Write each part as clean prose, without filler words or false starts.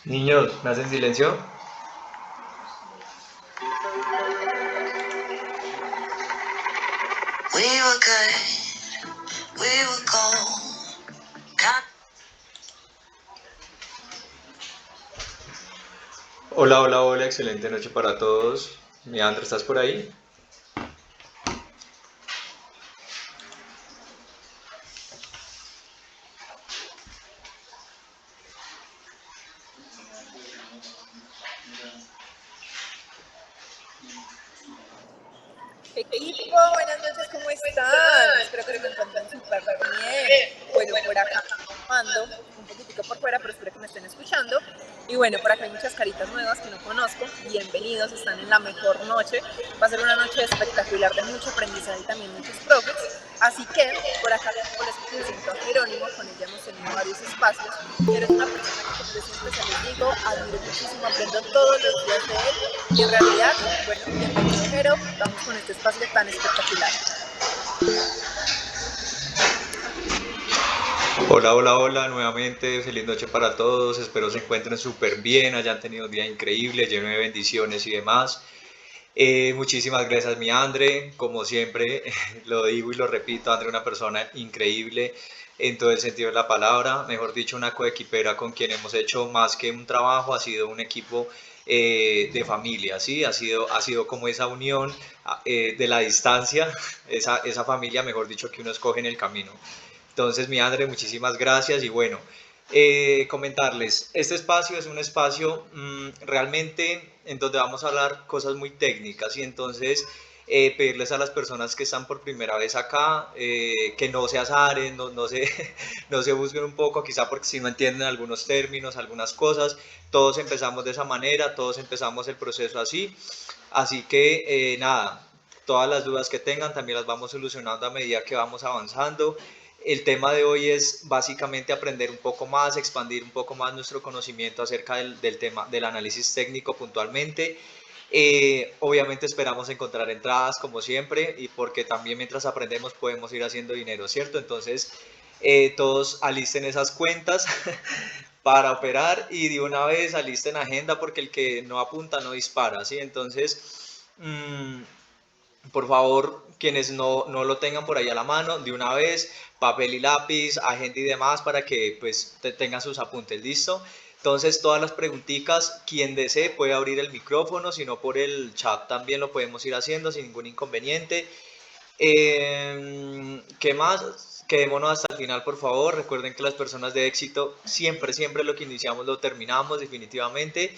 Niños, ¿me hacen silencio? We were good, we were gold. Hola, hola, hola, excelente noche para todos. Mi André, ¿estás por ahí? Equipo, buenas noches, ¿cómo están? Espero que se encuentren súper bien. Bueno, por acá ando un poquitico por fuera, pero espero que me estén escuchando. Y bueno, por acá hay muchas caritas nuevas que no conozco. Bienvenidos, están en la mejor noche. Va a ser una noche espectacular de mucho aprendizaje y también muchos profits. Así que por acá les presento a Jerónimo, con ella hemos tenido varios espacios. Jero es una persona que, como yo siempre se los digo, admiro muchísimo, aprendo todos los días de él. Y en realidad, bueno, bienvenido Jero, vamos con este espacio tan espectacular. Hola, hola, hola, nuevamente, feliz noche para todos. Espero se encuentren súper bien, hayan tenido un día increíble, lleno de bendiciones y demás. Muchísimas gracias, mi André. Como siempre, lo digo y lo repito, André, una persona increíble en todo el sentido de la palabra. Mejor dicho, una coequipera con quien hemos hecho más que un trabajo, ha sido un equipo de familia, ¿sí? Ha sido como esa unión de la distancia, esa familia, mejor dicho, que uno escoge en el camino. Entonces, mi André, muchísimas gracias y bueno, comentarles, este espacio es un espacio realmente en donde vamos a hablar cosas muy técnicas y entonces pedirles a las personas que están por primera vez acá que no se azaren, no se busquen un poco, quizá porque si no entienden algunos términos, algunas cosas, todos empezamos de esa manera, todos empezamos el proceso así, así que nada, todas las dudas que tengan también las vamos solucionando a medida que vamos avanzando. El tema de hoy es básicamente aprender un poco más, expandir un poco más nuestro conocimiento acerca del tema del análisis técnico puntualmente. Obviamente esperamos encontrar entradas como siempre y porque también mientras aprendemos podemos ir haciendo dinero, ¿cierto? Entonces todos alisten esas cuentas para operar y de una vez alisten agenda porque el que no apunta no dispara, ¿sí? Entonces, por favor, quienes no lo tengan por ahí a la mano, de una vez, papel y lápiz, agenda y demás, para que pues tengan sus apuntes, ¿listo? Entonces, todas las preguntitas, quien desee puede abrir el micrófono, si no por el chat también lo podemos ir haciendo sin ningún inconveniente. ¿Qué más? Quedémonos hasta el final, por favor. Recuerden que las personas de éxito siempre, siempre lo que iniciamos lo terminamos definitivamente.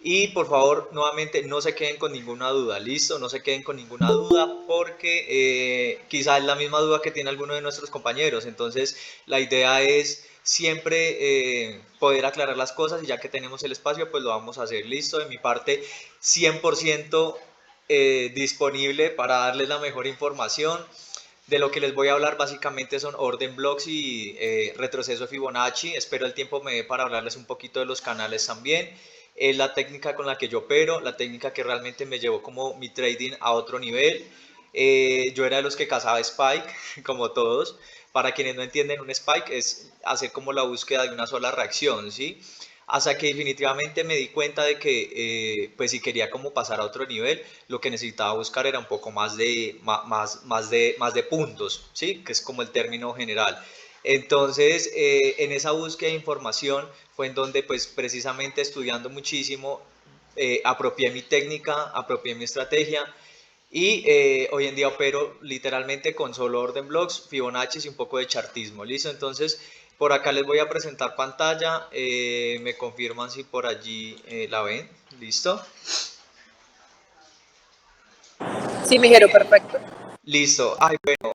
Y por favor, nuevamente, no se queden con ninguna duda, ¿listo? No se queden con ninguna duda porque quizá es la misma duda que tiene alguno de nuestros compañeros. Entonces, la idea es siempre poder aclarar las cosas y ya que tenemos el espacio, pues lo vamos a hacer, ¿listo? De mi parte, 100% disponible para darles la mejor información. De lo que les voy a hablar básicamente son orden blocks y retroceso Fibonacci. Espero el tiempo me dé para hablarles un poquito de los canales también. Es la técnica con la que yo opero, la técnica que realmente me llevó como mi trading a otro nivel. Yo era de los que cazaba Spike, como todos. Para quienes no entienden, un Spike es hacer como la búsqueda de una sola reacción, ¿sí? Hasta que definitivamente me di cuenta de que, pues si quería como pasar a otro nivel, lo que necesitaba buscar era un poco más de puntos, ¿sí? Que es como el término general. Entonces, en esa búsqueda de información fue en donde, pues precisamente estudiando muchísimo, apropié mi técnica, apropié mi estrategia y hoy en día opero literalmente con solo orden blocks, Fibonacci y un poco de chartismo. ¿Listo? Entonces, por acá les voy a presentar pantalla. Me confirman si por allí la ven. ¿Listo? Sí, mi Jero, perfecto. Listo. Ay, bueno,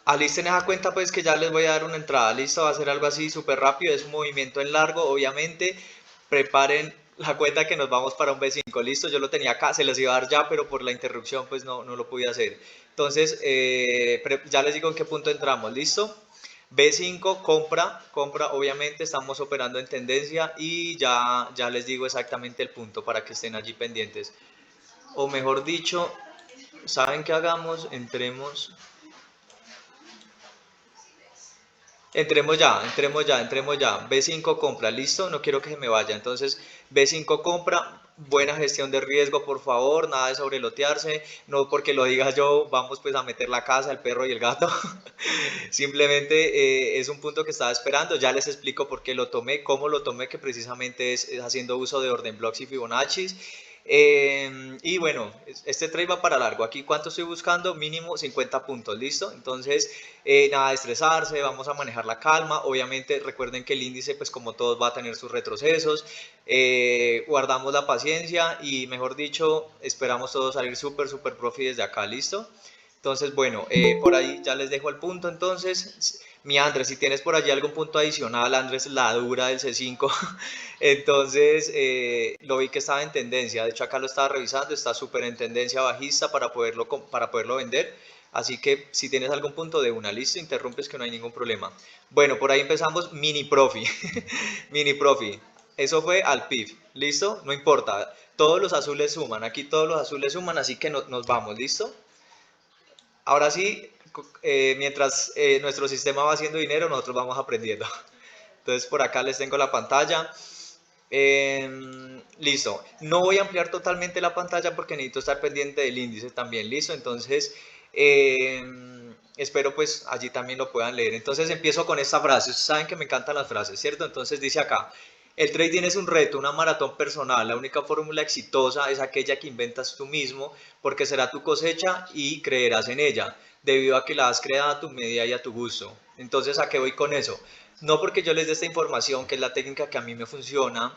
alisten esa cuenta pues que ya les voy a dar una entrada. Listo, va a ser algo así súper rápido. Es un movimiento en largo, obviamente. Preparen la cuenta que nos vamos para un B5. Listo, yo lo tenía acá, se les iba a dar ya, pero por la interrupción pues no lo pude hacer. Entonces, ya les digo en qué punto entramos. Listo. B5, compra, obviamente estamos operando en tendencia y ya les digo exactamente el punto para que estén allí pendientes. O mejor dicho, ¿saben qué hagamos? Entremos Entremos ya. B5 compra, listo, no quiero que se me vaya. Entonces, B5 compra, buena gestión de riesgo, por favor, nada de sobrelotearse, no porque lo diga yo, vamos pues a meter la casa, el perro y el gato. Simplemente es un punto que estaba esperando. Ya les explico por qué lo tomé, cómo lo tomé, que precisamente es haciendo uso de orden blocks y Fibonacci. Y bueno, este trade va para largo. Aquí, ¿cuánto estoy buscando? Mínimo 50 puntos, ¿listo? Entonces, nada de estresarse, vamos a manejar la calma. Obviamente, recuerden que el índice, pues como todos, va a tener sus retrocesos. Guardamos la paciencia y, mejor dicho, esperamos todos salir súper, súper profi desde acá, ¿listo? Entonces, bueno, por ahí ya les dejo el punto. Entonces, mi Andrés, si tienes por allí algún punto adicional, Andrés, la dura del C5. Entonces, lo vi que estaba en tendencia. De hecho, acá lo estaba revisando, está súper en tendencia bajista para poderlo vender. Así que si tienes algún punto de una lista, interrumpes que no hay ningún problema. Bueno, por ahí empezamos mini profi. Mini profi. Eso fue al PIB. ¿Listo? No importa. Todos los azules suman. Aquí todos los azules suman, así que nos vamos. ¿Listo? Ahora sí, mientras nuestro sistema va haciendo dinero, nosotros vamos aprendiendo. Entonces por acá les tengo la pantalla. Listo. No voy a ampliar totalmente la pantalla porque necesito estar pendiente del índice también. Listo. Entonces, espero pues allí también lo puedan leer. Entonces empiezo con esta frase. Ustedes saben que me encantan las frases, ¿cierto? Entonces dice acá. El trading es un reto, una maratón personal. La única fórmula exitosa es aquella que inventas tú mismo, porque será tu cosecha y creerás en ella, debido a que la has creado a tu medida y a tu gusto. Entonces, ¿a qué voy con eso? No porque yo les dé esta información, que es la técnica que a mí me funciona,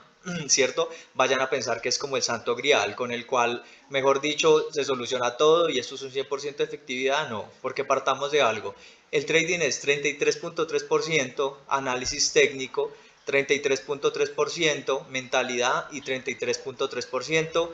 ¿cierto? Vayan a pensar que es como el santo grial, con el cual, mejor dicho, se soluciona todo y esto es un 100% de efectividad. No, porque partamos de algo. El trading es 33.3% análisis técnico, 33.3% mentalidad y 33.3%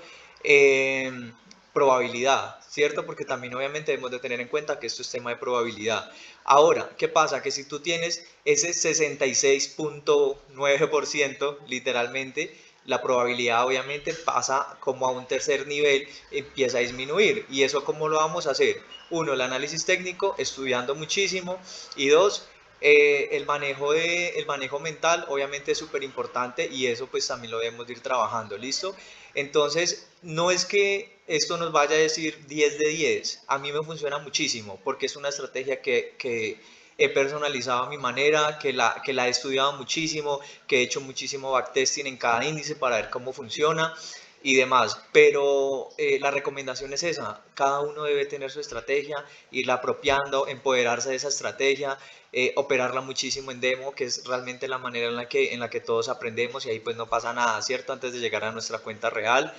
probabilidad, ¿cierto? Porque también obviamente debemos de tener en cuenta que esto es tema de probabilidad. Ahora, ¿qué pasa? Que si tú tienes ese 66.9%, literalmente, la probabilidad obviamente pasa como a un tercer nivel, empieza a disminuir. ¿Y eso cómo lo vamos a hacer? Uno, el análisis técnico, estudiando muchísimo. Y dos, el manejo mental obviamente es súper importante y eso pues también lo debemos de ir trabajando, ¿listo? Entonces, no es que esto nos vaya a decir 10 de 10, a mí me funciona muchísimo porque es una estrategia que he personalizado a mi manera, que la he estudiado muchísimo, que he hecho muchísimo backtesting en cada índice para ver cómo funciona y demás, pero la recomendación es esa, cada uno debe tener su estrategia, irla apropiando, empoderarse de esa estrategia, operarla muchísimo en demo, que es realmente la manera en la que todos aprendemos y ahí pues no pasa nada, ¿cierto? Antes de llegar a nuestra cuenta real.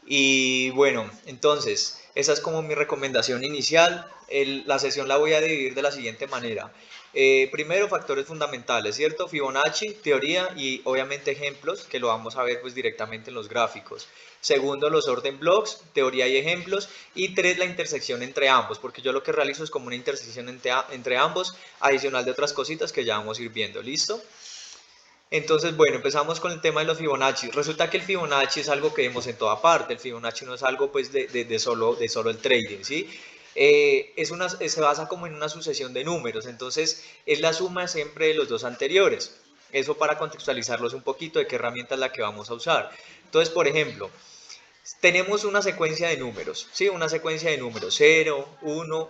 Y bueno, entonces, esa es como mi recomendación inicial. La sesión la voy a dividir de la siguiente manera. Primero, factores fundamentales, ¿cierto? Fibonacci, teoría y obviamente ejemplos, que lo vamos a ver pues directamente en los gráficos. Segundo, los orden blocks, teoría y ejemplos. Y tres, la intersección entre ambos, porque yo lo que realizo es como una intersección entre ambos, adicional de otras cositas que ya vamos a ir viendo. ¿Listo? Entonces, bueno, empezamos con el tema de los Fibonacci. Resulta que el Fibonacci es algo que vemos en toda parte. El Fibonacci no es algo pues de solo el trading, ¿sí? Se basa como en una sucesión de números. Entonces, es la suma siempre de los dos anteriores. Eso para contextualizarlos un poquito de qué herramienta es la que vamos a usar. Entonces, por ejemplo, tenemos una secuencia de números, ¿sí? Una secuencia de números, 0, 1,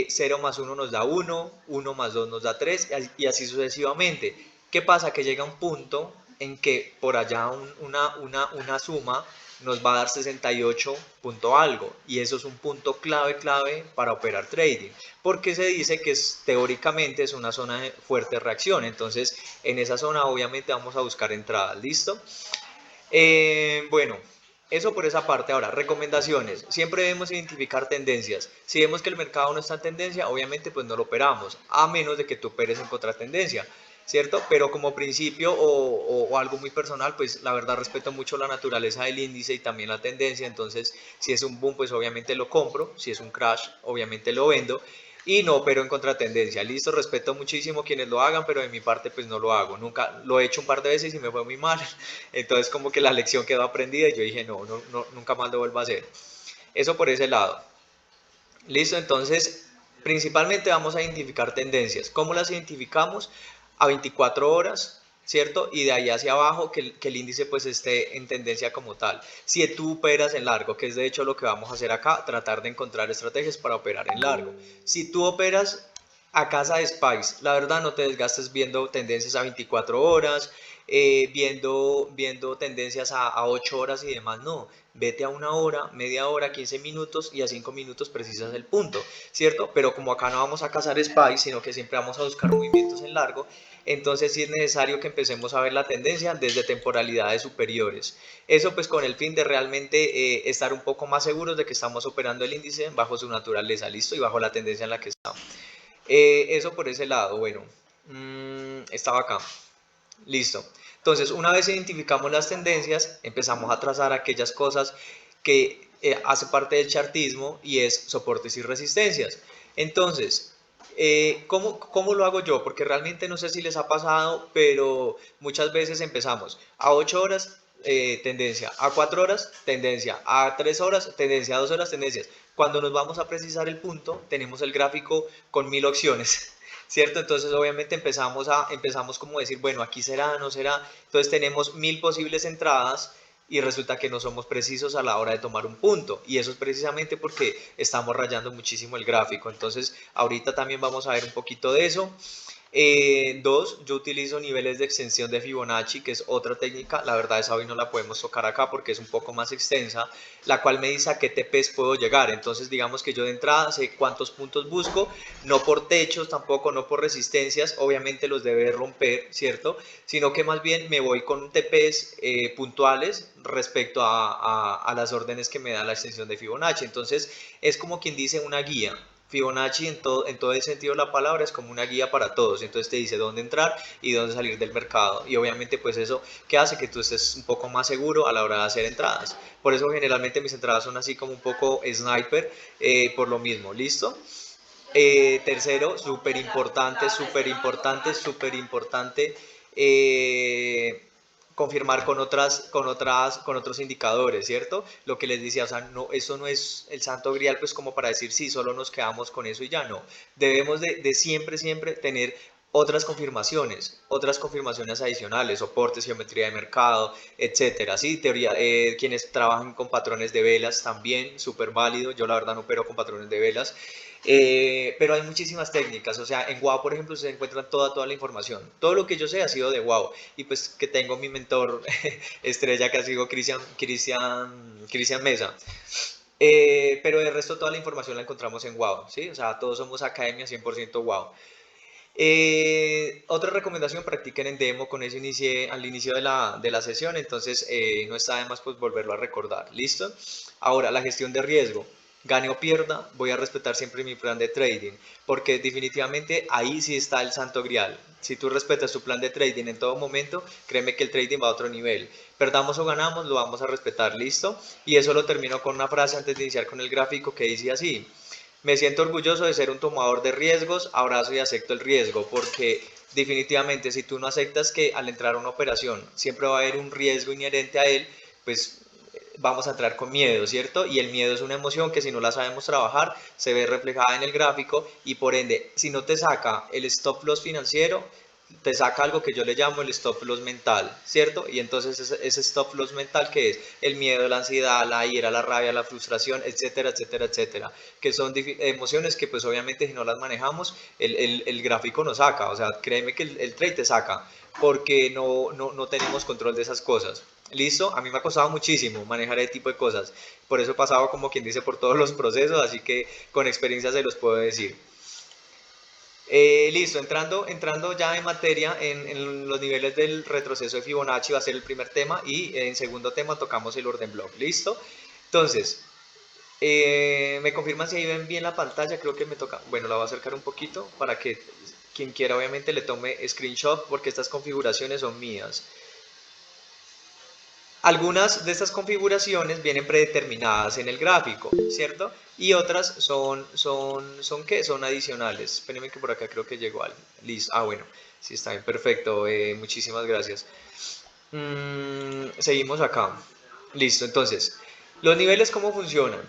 0 más 1 nos da 1, 1 más 2 nos da 3 y así sucesivamente. ¿Qué pasa? Que llega un punto en que por allá una suma nos va a dar 68 punto algo y eso es un punto clave para operar trading porque se dice que teóricamente es una zona de fuerte reacción, entonces en esa zona obviamente vamos a buscar entradas. ¿Listo? Bueno, eso por esa parte. Ahora, recomendaciones. Siempre debemos identificar tendencias. Si vemos que el mercado no está en tendencia, obviamente pues no lo operamos, a menos de que tú operes en contratendencia, ¿cierto? Pero como principio o algo muy personal, pues la verdad respeto mucho la naturaleza del índice y también la tendencia. Entonces, si es un boom, pues obviamente lo compro. Si es un crash, obviamente lo vendo y no opero en contratendencia. Listo, respeto muchísimo quienes lo hagan, pero de mi parte pues no lo hago. Nunca lo he hecho un par de veces y me fue muy mal. Entonces como que la lección quedó aprendida y yo dije nunca más lo vuelvo a hacer. Eso por ese lado. Listo, entonces Principalmente vamos a identificar tendencias. ¿Cómo las identificamos? A 24 horas, ¿cierto? Y de ahí hacia abajo que el índice pues esté en tendencia como tal. Si tú operas en largo, que es de hecho lo que vamos a hacer acá, tratar de encontrar estrategias para operar en largo. Si tú operas a casa de Spice, la verdad no te desgastes viendo tendencias a 24 horas, viendo tendencias a 8 horas y demás, no. Vete a una hora, media hora, 15 minutos y a 5 minutos precisas el punto, ¿cierto? Pero como acá no vamos a cazar Spice, sino que siempre vamos a buscar movimientos en largo, entonces sí es necesario que empecemos a ver la tendencia desde temporalidades superiores. Eso pues con el fin de realmente estar un poco más seguros de que estamos operando el índice bajo su naturaleza, listo, y bajo la tendencia en la que estamos. Eso por ese lado, bueno, estaba acá. Listo. Entonces, una vez identificamos las tendencias, empezamos a trazar aquellas cosas que hace parte del chartismo y es soportes y resistencias. Entonces, ¿cómo lo hago yo? Porque realmente no sé si les ha pasado, pero muchas veces empezamos a 8 horas, tendencia, a 4 horas, tendencia, a 3 horas, tendencia, a 2 horas, tendencias. Cuando nos vamos a precisar el punto, tenemos el gráfico con 1000 opciones. ¿Cierto? Entonces obviamente empezamos como decir, bueno, aquí será, no será. Entonces tenemos 1000 posibles entradas y resulta que no somos precisos a la hora de tomar un punto. Y eso es precisamente porque estamos rayando muchísimo el gráfico. Entonces ahorita también vamos a ver un poquito de eso. Dos, yo utilizo niveles de extensión de Fibonacci, que es otra técnica. La verdad esa hoy no la podemos tocar acá porque es un poco más extensa, la cual me dice a qué TPs puedo llegar. Entonces digamos que yo de entrada sé cuántos puntos busco, no por techos tampoco, no por resistencias, obviamente los debe romper, ¿cierto? Sino que más bien me voy con TPs puntuales respecto a las órdenes que me da la extensión de Fibonacci. Entonces es como quien dice una guía. Fibonacci en todo el sentido de la palabra es como una guía para todos, entonces te dice dónde entrar y dónde salir del mercado y obviamente pues eso que hace que tú estés un poco más seguro a la hora de hacer entradas. Por eso generalmente mis entradas son así como un poco sniper, por lo mismo, ¿listo? Tercero, súper importante, súper importante, súper importante, confirmar con otros indicadores, ¿cierto? Lo que les decía, o sea, no, eso no es el santo grial, pues como para decir, sí, solo nos quedamos con eso y ya no. Debemos de siempre, siempre tener otras confirmaciones adicionales, soportes, geometría de mercado, etcétera. Sí, teoría, quienes trabajan con patrones de velas también, súper válido. Yo la verdad no opero con patrones de velas. Pero hay muchísimas técnicas, o sea, en Wow, por ejemplo, se encuentra toda la información. Todo lo que yo sé ha sido de Wow. Y pues que tengo mi mentor estrella que ha sido Cristian Mesa. Pero el resto toda la información la encontramos en Wow, ¿sí? O sea, todos somos academia 100% Wow. Otra recomendación, practiquen en demo, con eso inicié al inicio de la sesión, entonces no está de más pues volverlo a recordar, ¿listo? Ahora, la gestión de riesgo, gane o pierda, voy a respetar siempre mi plan de trading, porque definitivamente ahí sí está el santo grial. Si tú respetas tu plan de trading en todo momento, créeme que el trading va a otro nivel. Perdamos o ganamos, lo vamos a respetar, ¿listo? Y eso lo termino con una frase antes de iniciar con el gráfico que dice así: me siento orgulloso de ser un tomador de riesgos, abrazo y acepto el riesgo, porque definitivamente si tú no aceptas que al entrar a una operación siempre va a haber un riesgo inherente a él, pues vamos a entrar con miedo, ¿cierto? Y el miedo es una emoción que si no la sabemos trabajar, se ve reflejada en el gráfico y por ende, si no te saca el stop loss financiero, te saca algo que yo le llamo el stop loss mental, ¿cierto? Y entonces ese stop loss mental que es el miedo, la ansiedad, la ira, la rabia, la frustración, etcétera, etcétera, etcétera, que son emociones que pues obviamente si no las manejamos, el gráfico nos saca, o sea, créeme que el trade te saca, porque no tenemos control de esas cosas. ¿Listo? A mí me ha costado muchísimo manejar ese tipo de cosas, por eso he pasado como quien dice por todos los procesos, así que con experiencia se los puedo decir. Listo, entrando ya en materia en los niveles del retroceso de Fibonacci va a ser el primer tema y en segundo tema tocamos el orden block, ¿listo? Entonces, me confirman si ahí ven bien la pantalla, creo que me toca, bueno, la voy a acercar un poquito para que quien quiera obviamente le tome screenshot porque estas configuraciones son mías. Algunas de estas configuraciones vienen predeterminadas en el gráfico, ¿cierto? Y otras son ¿qué? Son adicionales. Espérenme que por acá creo que llegó algo. Listo. Ah, bueno, sí está bien, perfecto. Muchísimas gracias. Seguimos acá. Listo, entonces, los niveles, ¿cómo funcionan?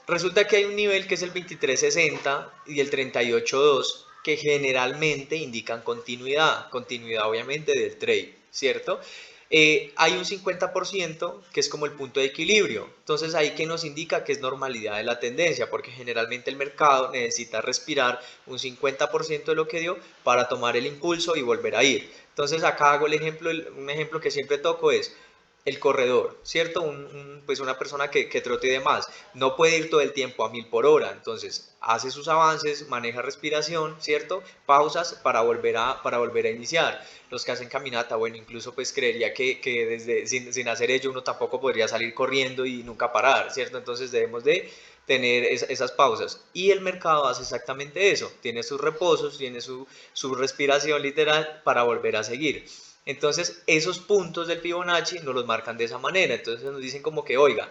Resulta que hay un nivel que es el 23.60 y el 38.2 que generalmente indican continuidad obviamente del trade, ¿cierto? Hay un 50% que es como el punto de equilibrio, entonces ahí que nos indica que es normalidad de la tendencia, porque generalmente el mercado necesita respirar un 50% de lo que dio para tomar el impulso y volver a ir. Entonces acá hago el ejemplo, un ejemplo que siempre toco es el corredor, ¿cierto? Pues una persona que trote y demás, no puede ir todo el tiempo a 1000 por hora, entonces hace sus avances, maneja respiración, ¿cierto? Pausas para volver a iniciar. Los que hacen caminata, bueno, incluso pues creería que desde, sin hacer ello uno tampoco podría salir corriendo y nunca parar, ¿cierto? Entonces debemos de tener esas pausas. Y el mercado hace exactamente eso, tiene sus reposos, tiene su respiración literal para volver a seguir. Entonces, esos puntos del Fibonacci nos los marcan de esa manera. Entonces nos dicen como que, oiga,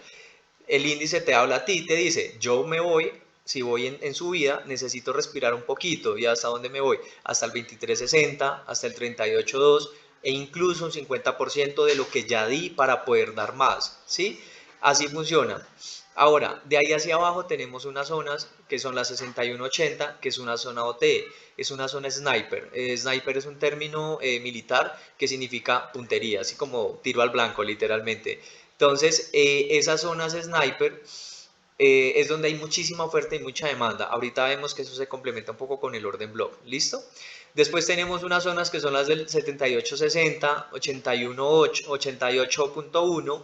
el índice te habla a ti, te dice, yo me voy, si voy en subida, necesito respirar un poquito. ¿Y hasta dónde me voy? Hasta el 23.60, hasta el 38.2 e incluso un 50% de lo que ya di para poder dar más, ¿sí? Así funciona. Ahora, de ahí hacia abajo tenemos unas zonas que son las 61.80, que es una zona OT, es una zona sniper. Sniper es un término militar que significa puntería, así como tiro al blanco literalmente. Entonces, esas zonas sniper es donde hay muchísima oferta y mucha demanda. Ahorita vemos que eso se complementa un poco con el orden block. ¿Listo? Después tenemos unas zonas que son las del 78.60, 81.8, 88.1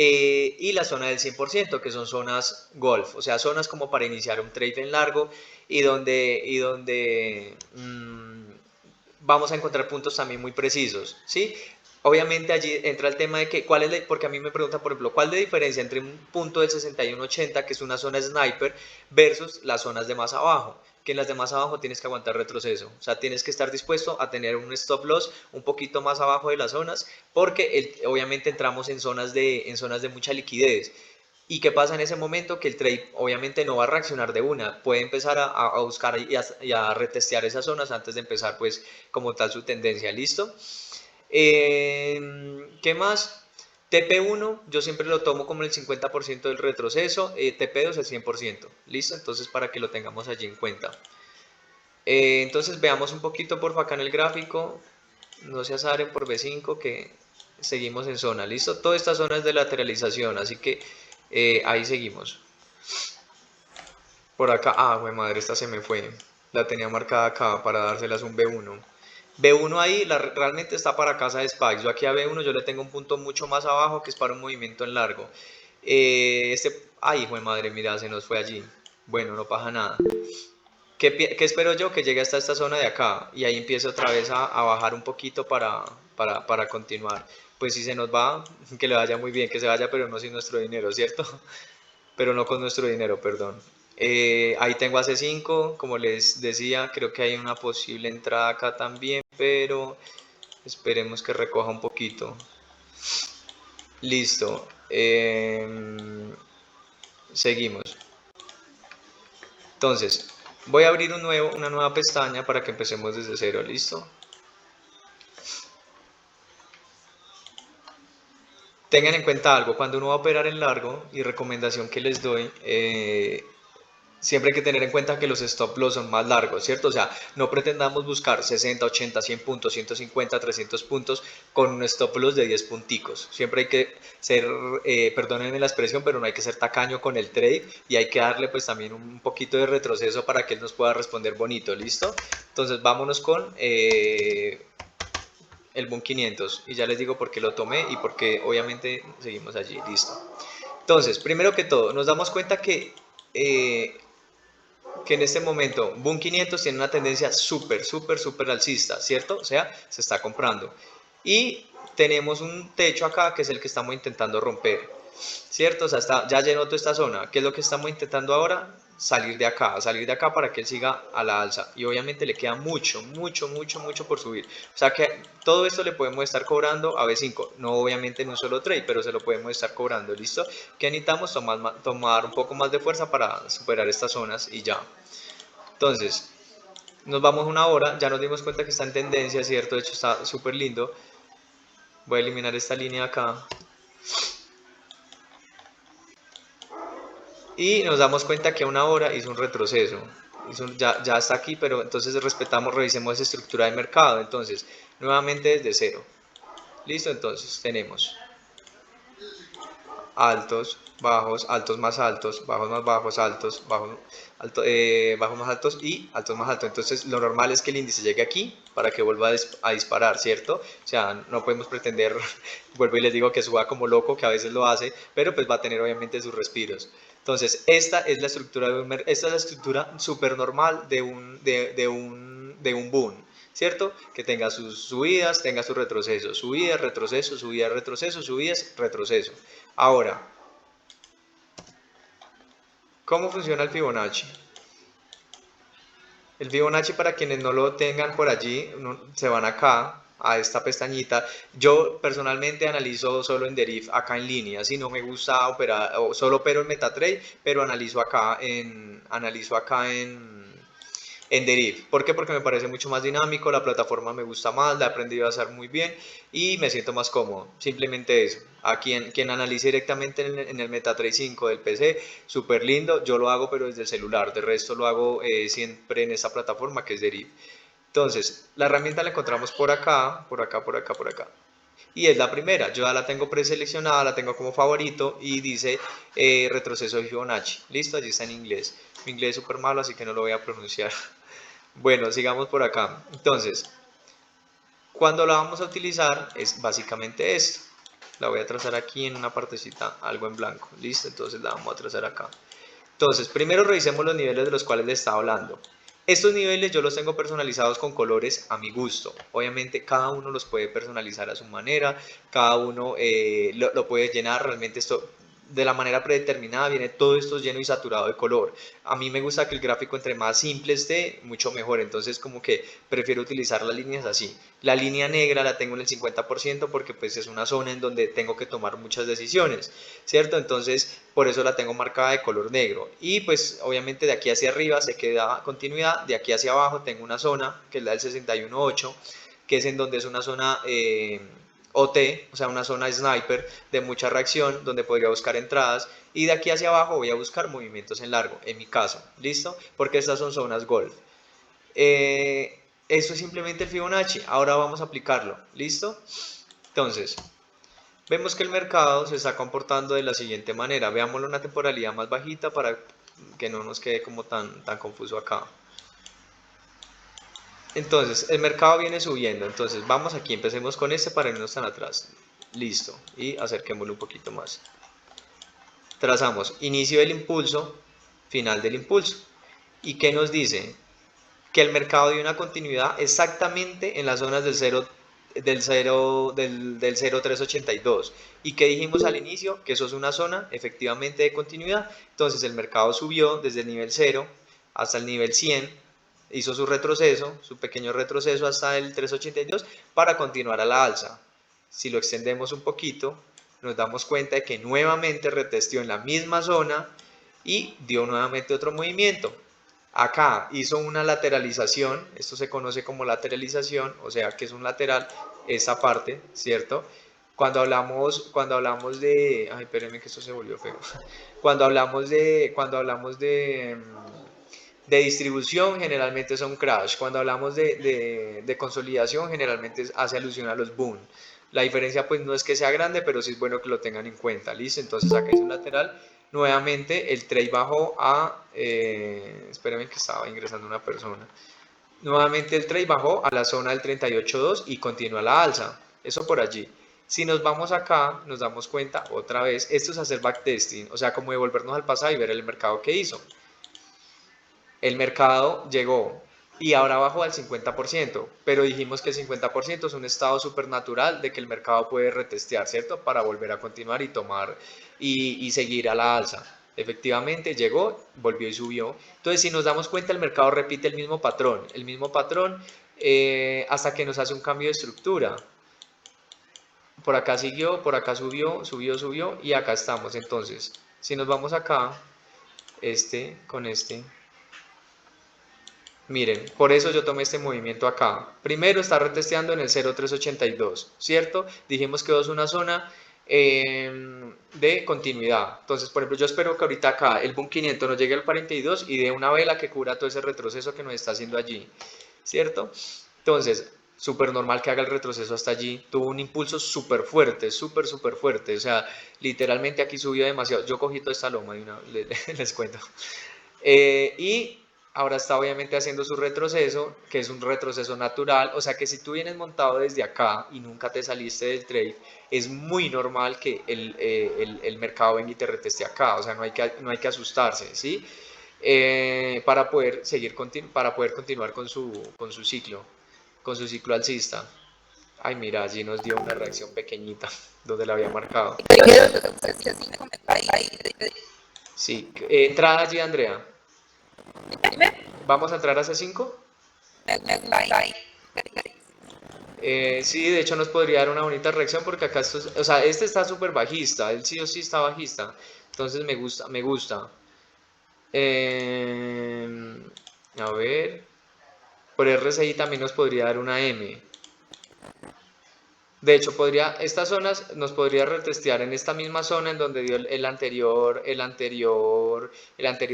y la zona del 100%, que son zonas golf, o sea, zonas como para iniciar un trade en largo y donde vamos a encontrar puntos también muy precisos, ¿sí? Obviamente allí entra el tema de que, porque a mí me preguntan, por ejemplo, ¿cuál es la diferencia entre un punto del 61.80, que es una zona sniper, versus las zonas de más abajo? Que en las de más abajo tienes que aguantar retroceso, o sea, tienes que estar dispuesto a tener un stop loss un poquito más abajo de las zonas, porque obviamente entramos en zonas de mucha liquidez. ¿Y qué pasa en ese momento? Que el trade obviamente no va a reaccionar de una, puede empezar a buscar y a retestear esas zonas antes de empezar pues como tal su tendencia, ¿listo? ¿Qué más? TP1 yo siempre lo tomo como el 50% del retroceso, TP2 el 100%, ¿listo? Entonces para que lo tengamos allí en cuenta. Entonces veamos un poquito por acá en el gráfico, no se azaren por B5 que seguimos en zona, ¿listo? Toda esta zona es de lateralización, así que ahí seguimos. Por acá, güey madre, esta se me fue, la tenía marcada acá para dárselas un B1. B1 ahí realmente está para casa de Spikes. Yo aquí a B1 yo le tengo un punto mucho más abajo que es para un movimiento en largo. Hijo de madre, mira, se nos fue allí. Bueno, no pasa nada. ¿Qué espero yo? Que llegue hasta esta zona de acá y ahí empiece otra vez a bajar un poquito para continuar. Pues si se nos va, que le vaya muy bien, que se vaya, pero no sin nuestro dinero, ¿cierto? Pero no con nuestro dinero, perdón. Ahí tengo a C5, como les decía, creo que hay una posible entrada acá también, pero esperemos que recoja un poquito. Listo. Seguimos. Entonces, voy a abrir una nueva pestaña para que empecemos desde cero, ¿listo? Tengan en cuenta algo, cuando uno va a operar en largo, y recomendación que les doy, siempre hay que tener en cuenta que los stop loss son más largos, ¿cierto? O sea, no pretendamos buscar 60, 80, 100 puntos, 150, 300 puntos con un stop loss de 10 punticos. Siempre hay que ser, perdónenme la expresión, pero no hay que ser tacaño con el trade y hay que darle pues también un poquito de retroceso para que él nos pueda responder bonito, ¿listo? Entonces vámonos con el Boom 500 y ya les digo por qué lo tomé y por qué obviamente seguimos allí, listo. Entonces, primero que todo, nos damos cuenta que en este momento Boom 500 tiene una tendencia súper alcista, ¿cierto? O sea, se está comprando. Y tenemos un techo acá que es el que estamos intentando romper, ¿cierto? O sea, ya llenó toda esta zona. ¿Qué es lo que estamos intentando ahora? Salir de acá para que él siga a la alza. Y obviamente le queda mucho por subir. O sea que todo esto le podemos estar cobrando a B5. No obviamente en un solo trade, pero se lo podemos estar cobrando, ¿listo? Que necesitamos tomar un poco más de fuerza para superar estas zonas y ya. Entonces, nos vamos una hora. Ya nos dimos cuenta que está en tendencia, ¿cierto? De hecho está súper lindo. Voy a eliminar esta línea acá. y nos damos cuenta que a una hora hizo un retroceso. Ya está aquí, pero entonces revisemos esa estructura de mercado. Entonces, nuevamente desde cero. Listo, entonces tenemos altos, bajos, altos más altos, bajos más bajos, altos, bajos más altos y altos más altos. Entonces lo normal es que el índice llegue aquí para que vuelva a disparar, ¿cierto? O sea, no podemos pretender, vuelvo y les digo, que suba como loco, que a veces lo hace, pero pues va a tener obviamente sus respiros. Entonces, esta es la estructura súper normal de un boom, ¿cierto? Que tenga sus subidas, tenga sus retrocesos, subidas, retroceso, subidas, retroceso, subidas, retroceso. Ahora, ¿cómo funciona el Fibonacci? El Fibonacci, para quienes no lo tengan por allí, se van acá a esta pestañita. Yo personalmente analizo solo en Deriv acá en línea, si no me gusta operar, o solo opero en MetaTrader, pero analizo acá en Deriv. ¿Por qué? Porque me parece mucho más dinámico, la plataforma me gusta más, la he aprendido a hacer muy bien y me siento más cómodo. Simplemente eso. A quien analice directamente en el MetaTrader 5 del PC, súper lindo. Yo lo hago pero desde el celular. De resto lo hago siempre en esta plataforma que es Deriv. Entonces, la herramienta la encontramos por acá, por acá, por acá, por acá. Y es la primera, yo ya la tengo preseleccionada, la tengo como favorito y dice retroceso de Fibonacci. Listo, allí está en inglés. Mi inglés es súper malo, así que no lo voy a pronunciar. Bueno, sigamos por acá. Entonces, cuando la vamos a utilizar es básicamente esto. La voy a trazar aquí en una partecita, algo en blanco. Listo, entonces la vamos a trazar acá. Entonces, primero revisemos los niveles de los cuales les estaba hablando. Estos niveles yo los tengo personalizados con colores a mi gusto. Obviamente cada uno los puede personalizar a su manera, cada uno lo puede llenar. Realmente esto de la manera predeterminada viene todo esto lleno y saturado de color. A mí me gusta que el gráfico entre más simple esté, mucho mejor. Entonces como que prefiero utilizar las líneas así. La línea negra la tengo en el 50% porque pues es una zona en donde tengo que tomar muchas decisiones, ¿cierto? Entonces por eso la tengo marcada de color negro. Y pues obviamente de aquí hacia arriba se queda continuidad, de aquí hacia abajo tengo una zona que es la del 61.8, que es en donde es una zona OT, o sea, una zona sniper de mucha reacción, donde podría buscar entradas, y de aquí hacia abajo voy a buscar movimientos en largo, en mi caso, ¿listo? Porque estas son zonas golf. Eso es simplemente el Fibonacci, ahora vamos a aplicarlo, ¿listo? Entonces, vemos que el mercado se está comportando de la siguiente manera, veámoslo en una temporalidad más bajita para que no nos quede como tan confuso acá. Entonces, el mercado viene subiendo. Entonces, vamos aquí, empecemos con este para irnos tan atrás. Listo. Y acerquémoslo un poquito más. Trazamos inicio del impulso, final del impulso. ¿Y qué nos dice? Que el mercado dio una continuidad exactamente en las zonas del 0,382. ¿Y qué dijimos al inicio? Que eso es una zona efectivamente de continuidad. Entonces, el mercado subió desde el nivel 0 hasta el nivel 100, hizo su retroceso, su pequeño retroceso hasta el 382 para continuar a la alza. Si lo extendemos un poquito, nos damos cuenta de que nuevamente retesteó en la misma zona y dio nuevamente otro movimiento. Acá hizo una lateralización, esto se conoce como lateralización, o sea que es un lateral, esa parte, ¿cierto? Cuando hablamos de, ay, espérenme que esto se volvió feo. De distribución, generalmente son crash. Cuando hablamos de consolidación, generalmente hace alusión a los boom. La diferencia pues no es que sea grande, pero sí es bueno que lo tengan en cuenta, ¿listo? Entonces acá es un lateral. Nuevamente el trade bajó a, espérenme que estaba ingresando una persona. Nuevamente el trade bajó a la zona del 38.2 y continúa la alza. Eso por allí. Si nos vamos acá, nos damos cuenta otra vez, esto es hacer backtesting, o sea, como devolvernos al pasado y ver el mercado que hizo. El mercado llegó y ahora bajó al 50%, pero dijimos que el 50% es un estado supernatural de que el mercado puede retestear, ¿cierto? Para volver a continuar y tomar y seguir a la alza. Efectivamente llegó, volvió y subió. Entonces, si nos damos cuenta, el mercado repite el mismo patrón hasta que nos hace un cambio de estructura. Por acá siguió, por acá subió, subió y acá estamos. Entonces, si nos vamos acá, con este. Miren, por eso yo tomé este movimiento acá. Primero está retesteando en el 0,382, ¿cierto? Dijimos que es una zona de continuidad. Entonces, por ejemplo, yo espero que ahorita acá el boom 500 nos llegue al 42 y dé una vela que cubra todo ese retroceso que nos está haciendo allí, ¿cierto? Entonces, súper normal que haga el retroceso hasta allí. Tuvo un impulso súper fuerte, súper fuerte. O sea, literalmente aquí subió demasiado. Yo cogí toda esta loma les cuento. Y ahora está obviamente haciendo su retroceso, que es un retroceso natural. O sea que si tú vienes montado desde acá y nunca te saliste del trade, es muy normal que el mercado venga y te reteste acá. O sea, no hay que asustarse, ¿sí? Para poder para poder continuar con su ciclo alcista. Ay, mira, allí nos dio una reacción pequeñita donde la había marcado. Sí, entrada allí, Andrea. ¿Vamos a entrar a C5? Sí, de hecho nos podría dar una bonita reacción porque acá esto o sea, este está súper bajista, él sí o sí está bajista. Entonces me gusta, me gusta. A ver, por RSI también nos podría dar una M. De hecho, estas zonas nos podría retestear en esta misma zona en donde dio el anterior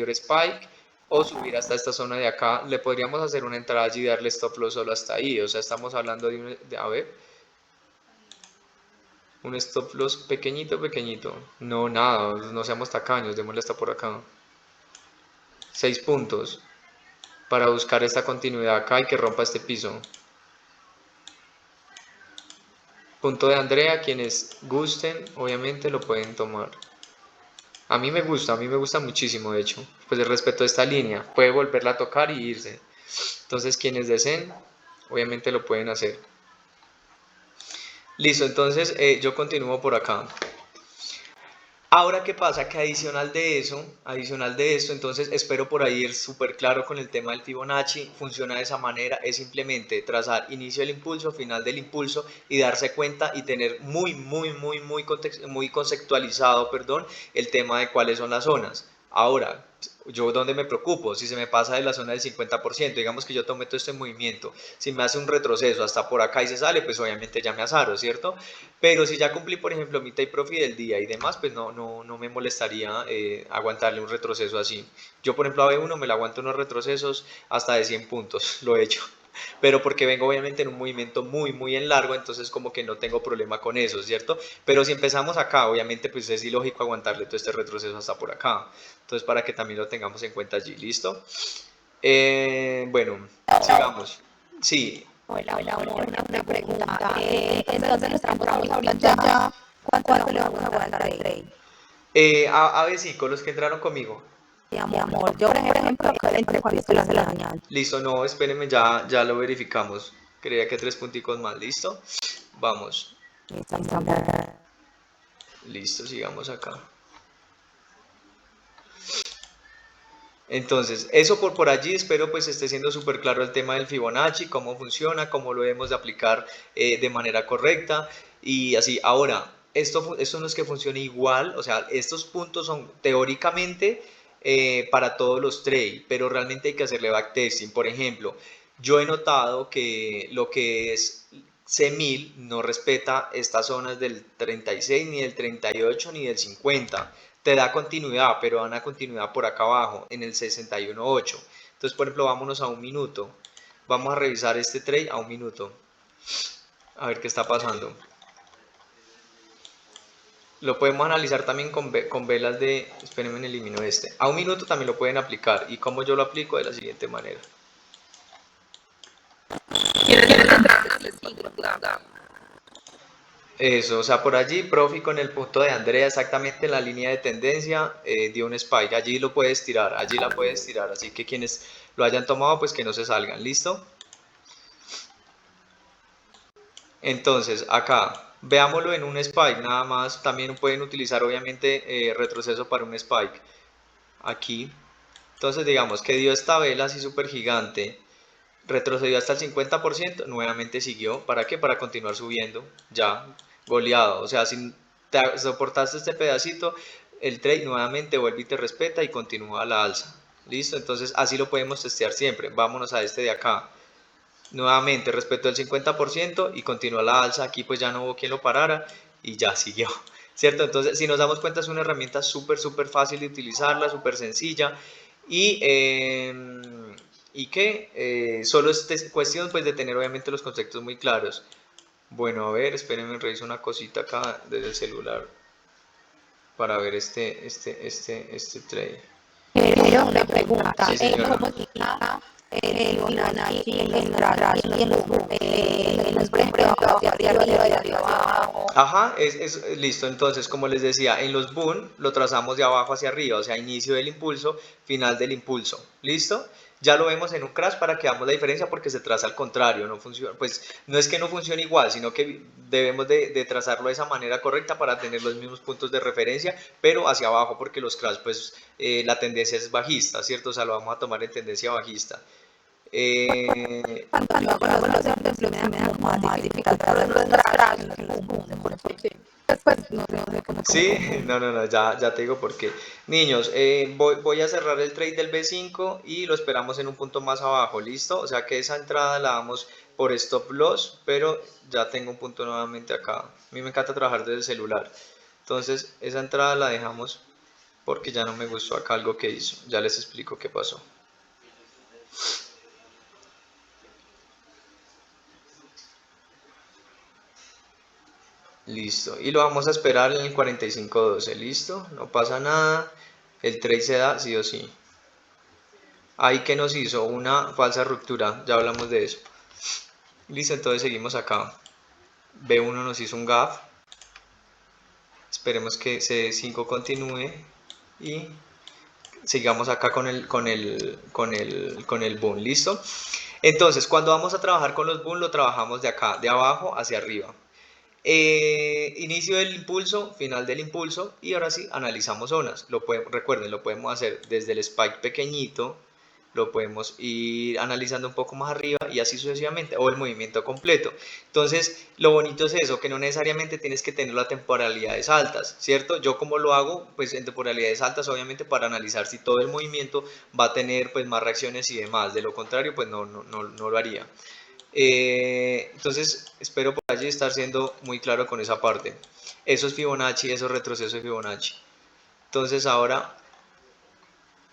spike, o subir hasta esta zona de acá. Le podríamos hacer una entrada allí y darle stop loss solo hasta ahí. O sea, estamos hablando a ver, un stop loss pequeñito. No, nada, no seamos tacaños, démosle hasta por acá. 6 puntos para buscar esta continuidad acá y que rompa este piso. Punto de Andrea, quienes gusten, obviamente lo pueden tomar. A mí me gusta muchísimo, de hecho. Pues el respeto a esta línea, puede volverla a tocar y irse. Entonces, quienes deseen, obviamente lo pueden hacer. Listo, entonces yo continúo por acá. Ahora, ¿qué pasa? Que adicional de esto, entonces espero por ahí ir súper claro con el tema del Fibonacci. Funciona de esa manera, es simplemente trazar inicio del impulso, final del impulso y darse cuenta y tener muy conceptualizado, perdón, el tema de cuáles son las zonas. Ahora, yo donde me preocupo, si se me pasa de la zona del 50%, digamos que yo tome todo este movimiento, si me hace un retroceso hasta por acá y se sale, pues obviamente ya me azaro, ¿cierto? Pero si ya cumplí, por ejemplo, mi take profit del día y demás, pues no me molestaría aguantarle un retroceso así. Yo, por ejemplo, a B1 me la aguanto unos retrocesos hasta de 100 puntos, lo he hecho. Pero porque vengo obviamente en un movimiento muy en largo, entonces como que no tengo problema con eso, ¿cierto? Pero si empezamos acá, obviamente pues es ilógico aguantarle todo este retroceso hasta por acá. Entonces para que también lo tengamos en cuenta allí, ¿listo? Bueno, sigamos. Sí, Hola, una pregunta. Entonces nos estamos hablando ya. ¿Cuánto le vamos a guardar al trade? a B5, los que entraron conmigo. Mi amor, yo por ejemplo, entre cuánto se la señal. Listo, no, espérenme, ya lo verificamos. Creía que 3 punticos más, ¿listo? Vamos. Listo, sigamos acá. Entonces, eso por allí, espero pues esté siendo súper claro el tema del Fibonacci, cómo funciona, cómo lo debemos de aplicar de manera correcta y así. Ahora, esto no es que funcione igual, o sea, estos puntos son teóricamente para todos los trades, pero realmente hay que hacerle backtesting. Por ejemplo, yo he notado que lo que es C1000 no respeta estas zonas del 36, ni del 38, ni del 50. Te da continuidad, pero da una continuidad por acá abajo, en el 61.8. Entonces, por ejemplo, vámonos a un minuto. Vamos a revisar este trade a un minuto. A ver qué está pasando. Lo podemos analizar también con velas de... Espérenme, elimino este. A un minuto también lo pueden aplicar. ¿Y cómo yo lo aplico? De la siguiente manera. Eso, o sea, por allí, Profi con el punto de Andrea exactamente en la línea de tendencia dio un spike. Allí lo puedes tirar, allí la puedes tirar. Así que quienes lo hayan tomado, pues que no se salgan. ¿Listo? Entonces, acá, veámoslo en un spike, nada más. También pueden utilizar, obviamente, retroceso para un spike. Aquí. Entonces, digamos que dio esta vela así súper gigante. Retrocedió hasta el 50%, nuevamente siguió. ¿Para qué? Para continuar subiendo. Ya, goleado. O sea, si te soportaste este pedacito, el trade nuevamente vuelve y te respeta y continúa a la alza. ¿Listo? Entonces, así lo podemos testear siempre. Vámonos a este de acá. Nuevamente respetó el 50% y continuó a la alza. Aquí pues ya no hubo quien lo parara y ya siguió. ¿cierto? Entonces, si nos damos cuenta, es una herramienta súper, súper fácil de utilizarla, súper sencilla y, solo es cuestión pues de tener obviamente los conceptos muy claros. Bueno, a ver, espérenme, reviso una cosita acá desde el celular para ver este trade. Pero una pregunta, Sí, señora. ¿cómo se llama el Fibonacci, el Strata y los breves hacia arriba y hacia abajo? Ajá, listo. Entonces, como les decía, en los boom lo trazamos de abajo hacia arriba, o sea, inicio del impulso, final del impulso. ¿Listo? Ya lo vemos en un crash para que veamos la diferencia porque se traza al contrario, no funciona. Pues no es que no funcione igual, sino que debemos de trazarlo de esa manera correcta para tener los mismos puntos de referencia, pero hacia abajo porque los crash, pues la tendencia es bajista, ¿cierto? O sea, lo vamos a tomar en tendencia bajista. Cuando hago los ejemplos me da como más dificultad en los crashes que en los boom, porque después no sé cómo. Sí, no, ya te digo por qué. Niños, voy a cerrar el trade del B5 y lo esperamos en un punto más abajo, ¿listo? O sea que esa entrada la damos por stop loss, pero ya tengo un punto nuevamente acá. A mí me encanta trabajar desde el celular. Entonces, esa entrada la dejamos porque ya no me gustó acá algo que hizo. Ya les explico qué pasó. Listo, y lo vamos a esperar en el 45.12, listo, no pasa nada, el trade se da sí o sí. Ahí que nos hizo una falsa ruptura, ya hablamos de eso. Listo, entonces seguimos acá. B1 nos hizo un gap, esperemos que C5 continúe y sigamos acá con el boom, listo. Entonces, cuando vamos a trabajar con los boom, lo trabajamos de acá, de abajo hacia arriba. Inicio del impulso, final del impulso y ahora sí analizamos zonas. Recuerden, lo podemos hacer desde el spike pequeñito, lo podemos ir analizando un poco más arriba y así sucesivamente, o el movimiento completo. Entonces, lo bonito es eso, que no necesariamente tienes que tener las temporalidades altas, ¿cierto? Yo como lo hago, pues en temporalidades altas, obviamente para analizar si todo el movimiento va a tener pues más reacciones y demás. De lo contrario, pues no lo haría. Entonces espero por allí estar siendo muy claro con esa parte. Eso es Fibonacci, eso es retroceso de Fibonacci. Entonces ahora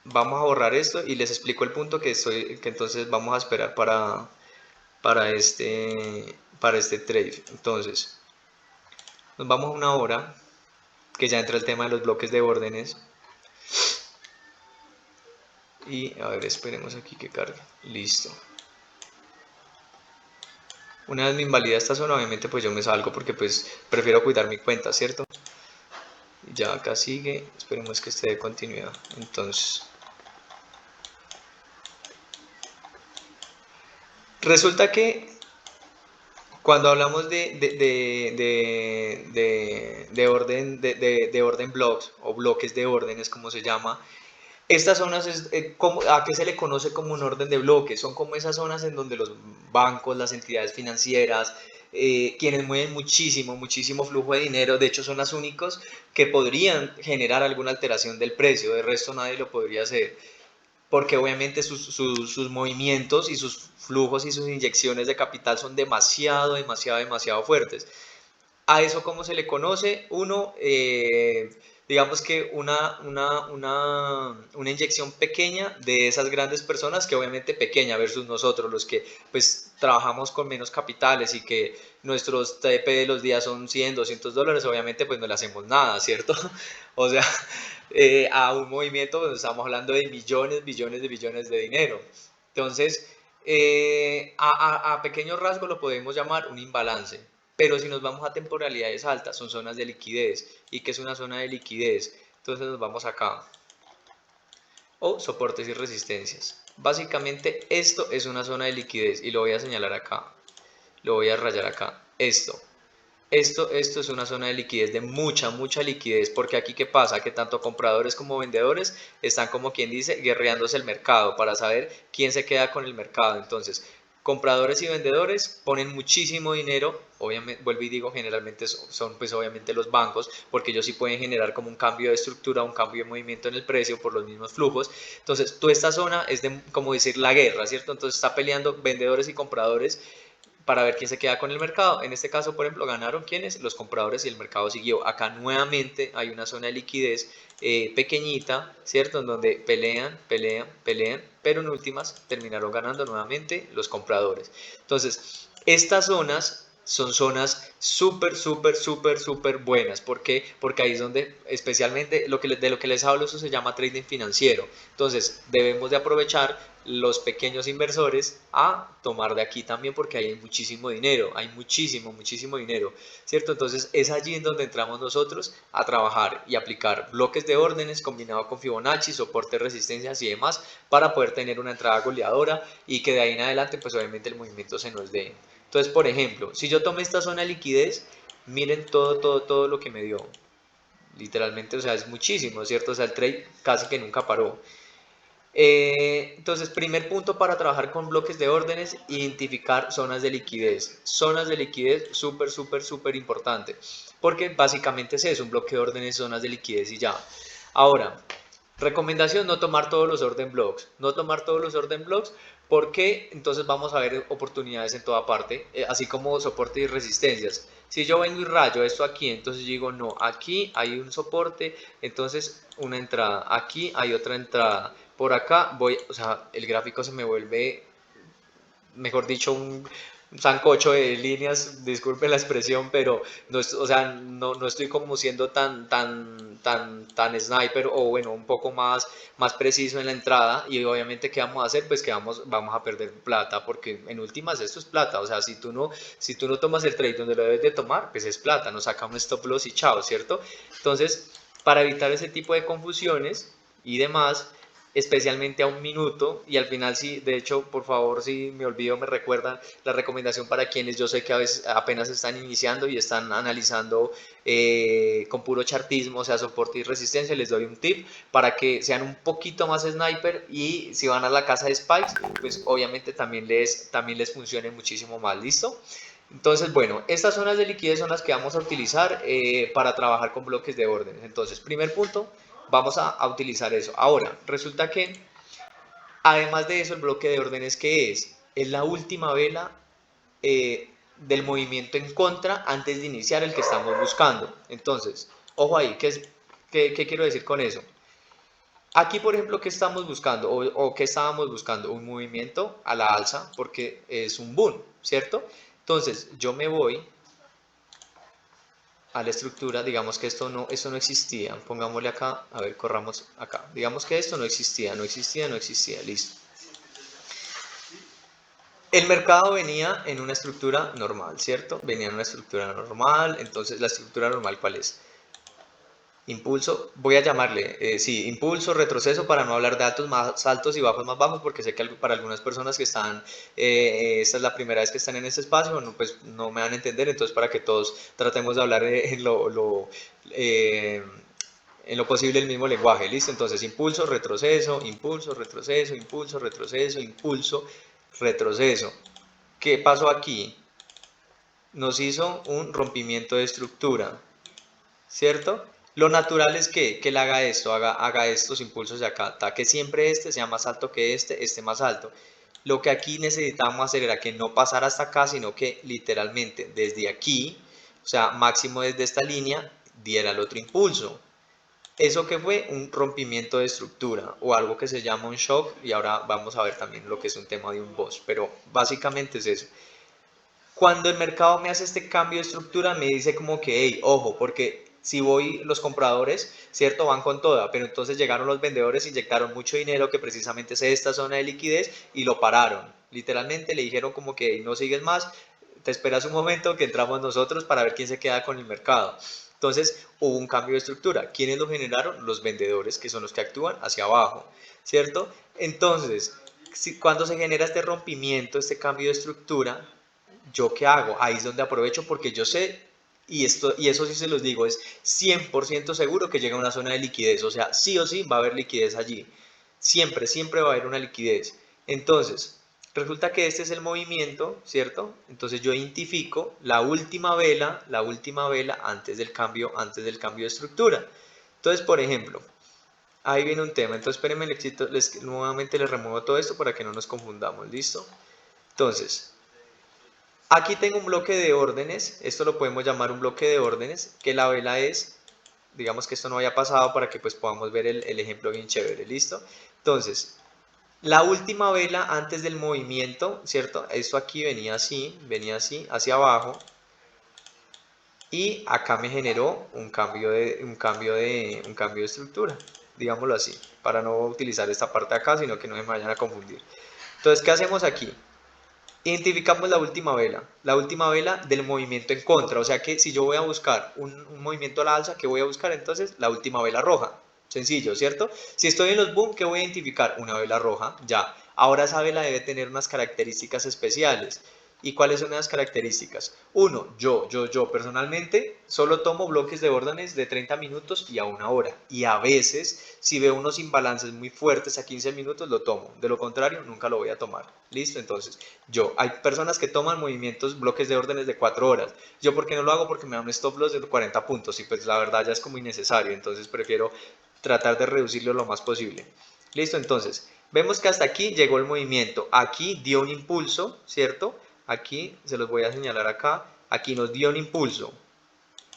vamos a borrar esto y les explico el punto que entonces vamos a esperar para este trade. Entonces nos vamos a una hora que ya entra el tema de los bloques de órdenes. Y a ver, esperemos aquí que cargue. Listo. Una vez me invalida esta zona, obviamente pues yo me salgo porque pues prefiero cuidar mi cuenta, ¿cierto? Ya acá sigue, esperemos que esté de continuidad. Entonces, resulta que cuando hablamos de orden blocks o bloques de órdenes, como se llama, estas zonas ¿a qué se le conoce como un orden de bloques? Son como esas zonas en donde los bancos, las entidades financieras, quienes mueven muchísimo, muchísimo flujo de dinero, de hecho son las únicos que podrían generar alguna alteración del precio, de resto nadie lo podría hacer, porque obviamente sus movimientos y sus flujos y sus inyecciones de capital son demasiado fuertes. A eso, ¿cómo se le conoce? Digamos que una inyección pequeña de esas grandes personas, que obviamente pequeña versus nosotros, los que pues trabajamos con menos capitales y que nuestros TP de los días son 100, $200, obviamente pues no le hacemos nada, ¿cierto? O sea, a un movimiento pues estamos hablando de millones, billones de dinero. Entonces, a pequeños rasgos lo podemos llamar un imbalance. Pero si nos vamos a temporalidades altas, son zonas de liquidez. ¿Y qué es una zona de liquidez? Entonces nos vamos acá. O soportes y resistencias. Básicamente esto es una zona de liquidez y lo voy a señalar acá. Lo voy a rayar acá. Esto es una zona de liquidez, de mucha liquidez, porque aquí ¿qué pasa? Que tanto compradores como vendedores están, como quien dice, guerreándose el mercado para saber quién se queda con el mercado. Entonces, compradores y vendedores ponen muchísimo dinero, obviamente, vuelvo y digo, generalmente son pues obviamente los bancos, porque ellos sí pueden generar como un cambio de estructura, un cambio de movimiento en el precio por los mismos flujos. Entonces, toda esta zona es de, como decir, la guerra, ¿cierto? Entonces está peleando vendedores y compradores para ver quién se queda con el mercado. En este caso, por ejemplo, ganaron quiénes, los compradores, y el mercado siguió. Acá nuevamente hay una zona de liquidez pequeñita, ¿cierto? En donde pelean, pelean, pelean, pero en últimas terminaron ganando nuevamente los compradores. Entonces, estas zonas son zonas súper, súper, súper, súper buenas. ¿Por qué? Porque ahí es donde, especialmente de lo que les hablo, eso se llama trading financiero. Entonces, debemos de aprovechar los pequeños inversores a tomar de aquí también, porque hay muchísimo dinero, hay muchísimo, muchísimo dinero, ¿cierto? Entonces, es allí en donde entramos nosotros a trabajar y aplicar bloques de órdenes combinado con Fibonacci, soporte, resistencias y demás, para poder tener una entrada goleadora y que de ahí en adelante, pues obviamente el movimiento se nos dé. Entonces, por ejemplo, si yo tomé esta zona de liquidez, miren todo, todo, todo lo que me dio. Literalmente, o sea, es muchísimo, ¿cierto? O sea, el trade casi que nunca paró. Entonces, primer punto para trabajar con bloques de órdenes, identificar zonas de liquidez. Zonas de liquidez, súper, súper, súper importante. Porque básicamente es eso, un bloque de órdenes, zonas de liquidez y ya. Ahora, recomendación, no tomar todos los orden blocks. No tomar todos los orden blocks porque entonces vamos a ver oportunidades en toda parte, así como soporte y resistencias. Si yo vengo y rayo esto aquí, entonces digo, no, aquí hay un soporte, entonces una entrada, aquí hay otra entrada, por acá voy, o sea, el gráfico se me vuelve, mejor dicho, un sancocho de líneas, disculpen la expresión, pero no, o sea, no estoy como siendo tan sniper, o bueno, un poco más preciso en la entrada. Y obviamente, ¿qué vamos a hacer? Pues que vamos a perder plata, porque en últimas esto es plata. O sea, si tú no tomas el trade donde lo debes de tomar, pues es plata, nos saca un stop loss y chao, ¿cierto? Entonces, para evitar ese tipo de confusiones y demás, especialmente a un minuto, y al final, sí, de hecho, por favor, si me olvido, me recuerdan la recomendación para quienes yo sé que a veces apenas están iniciando y están analizando con puro chartismo, o sea, soporte y resistencia. Les doy un tip para que sean un poquito más sniper, y si van a la casa de spikes, pues obviamente también les funcione muchísimo más. ¿Listo? Entonces, bueno, estas zonas de liquidez son las que vamos a utilizar para trabajar con bloques de órdenes. Entonces, primer punto, vamos a utilizar eso. Ahora, resulta que, además de eso, el bloque de órdenes, ¿qué es? Es la última vela del movimiento en contra antes de iniciar el que estamos buscando. Entonces, ojo ahí, ¿qué quiero decir con eso? Aquí, por ejemplo, ¿qué estamos buscando? O ¿qué estábamos buscando? Un movimiento a la alza, porque es un boom, ¿cierto? Entonces, yo me voy a la estructura, digamos que esto no existía, pongámosle acá, a ver, corramos acá, digamos que esto no existía, no existía, no existía, listo. El mercado venía en una estructura normal, ¿cierto? Venía en una estructura normal. Entonces, ¿la estructura normal cuál es? Impulso, voy a llamarle, sí, impulso, retroceso, para no hablar de altos más altos y bajos más bajos, porque sé que para algunas personas que están, esta es la primera vez que están en este espacio, no, pues no me van a entender. Entonces, para que todos tratemos de hablar en lo posible el mismo lenguaje. ¿Listo? Entonces, impulso, retroceso, impulso, retroceso, impulso, retroceso, impulso, retroceso. ¿Qué pasó aquí? Nos hizo un rompimiento de estructura, ¿cierto? Lo natural es que él haga esto, haga estos impulsos de acá, que siempre este sea más alto que este más alto. Lo que aquí necesitábamos hacer era que no pasara hasta acá, sino que literalmente desde aquí, o sea, máximo desde esta línea, diera el otro impulso. Eso que fue un rompimiento de estructura, o algo que se llama un shock, y ahora vamos a ver también lo que es un tema de un boss, pero básicamente es eso. Cuando el mercado me hace este cambio de estructura, me dice como que, hey, ojo, porque si voy, los compradores, cierto, van con toda, pero entonces llegaron los vendedores, inyectaron mucho dinero, que precisamente es esta zona de liquidez, y lo pararon. Literalmente le dijeron como que no sigues más, te esperas un momento que entramos nosotros para ver quién se queda con el mercado. Entonces hubo un cambio de estructura. ¿Quiénes lo generaron? Los vendedores, que son los que actúan hacia abajo, ¿cierto? Entonces, cuando se genera este rompimiento, este cambio de estructura, ¿yo qué hago? Ahí es donde aprovecho, porque yo sé, y eso sí se los digo, es 100% seguro que llega a una zona de liquidez. O sea, sí o sí va a haber liquidez allí. Siempre, siempre va a haber una liquidez. Entonces, resulta que este es el movimiento, ¿cierto? Entonces yo identifico la última vela antes del cambio de estructura. Entonces, por ejemplo, ahí viene un tema. Entonces, espérenme, nuevamente les remuevo todo esto para que no nos confundamos, ¿listo? Entonces, Aquí tengo un bloque de órdenes, esto lo podemos llamar un bloque de órdenes, que la vela es, digamos que esto no haya pasado para que pues podamos ver el ejemplo bien chévere, ¿listo? Entonces, la última vela antes del movimiento, ¿cierto? Esto aquí venía así, hacia abajo, y acá me generó un cambio de estructura, digámoslo así, para no utilizar esta parte de acá, sino que no se me vayan a confundir. Entonces, ¿qué hacemos aquí? Identificamos la última vela del movimiento en contra, o sea que si yo voy a buscar un movimiento a la alza, ¿qué voy a buscar entonces? La última vela roja, sencillo, ¿cierto? Si estoy en los boom, ¿qué voy a identificar? Una vela roja, ya. Ahora esa vela debe tener unas características especiales. ¿Y cuáles son esas características? Uno, yo personalmente solo tomo bloques de órdenes de 30 minutos y a 1 hora. Y a veces, si veo unos imbalances muy fuertes a 15 minutos, lo tomo. De lo contrario, nunca lo voy a tomar. ¿Listo? Entonces, hay personas que toman movimientos, bloques de órdenes de 4 horas. Yo, ¿por qué no lo hago? Porque me da un stop loss de 40 puntos y pues la verdad ya es como innecesario. Entonces, prefiero tratar de reducirlo lo más posible. ¿Listo? Entonces, vemos que hasta aquí llegó el movimiento. Aquí dio un impulso, ¿cierto? Aquí se los voy a señalar acá. Aquí nos dio un impulso.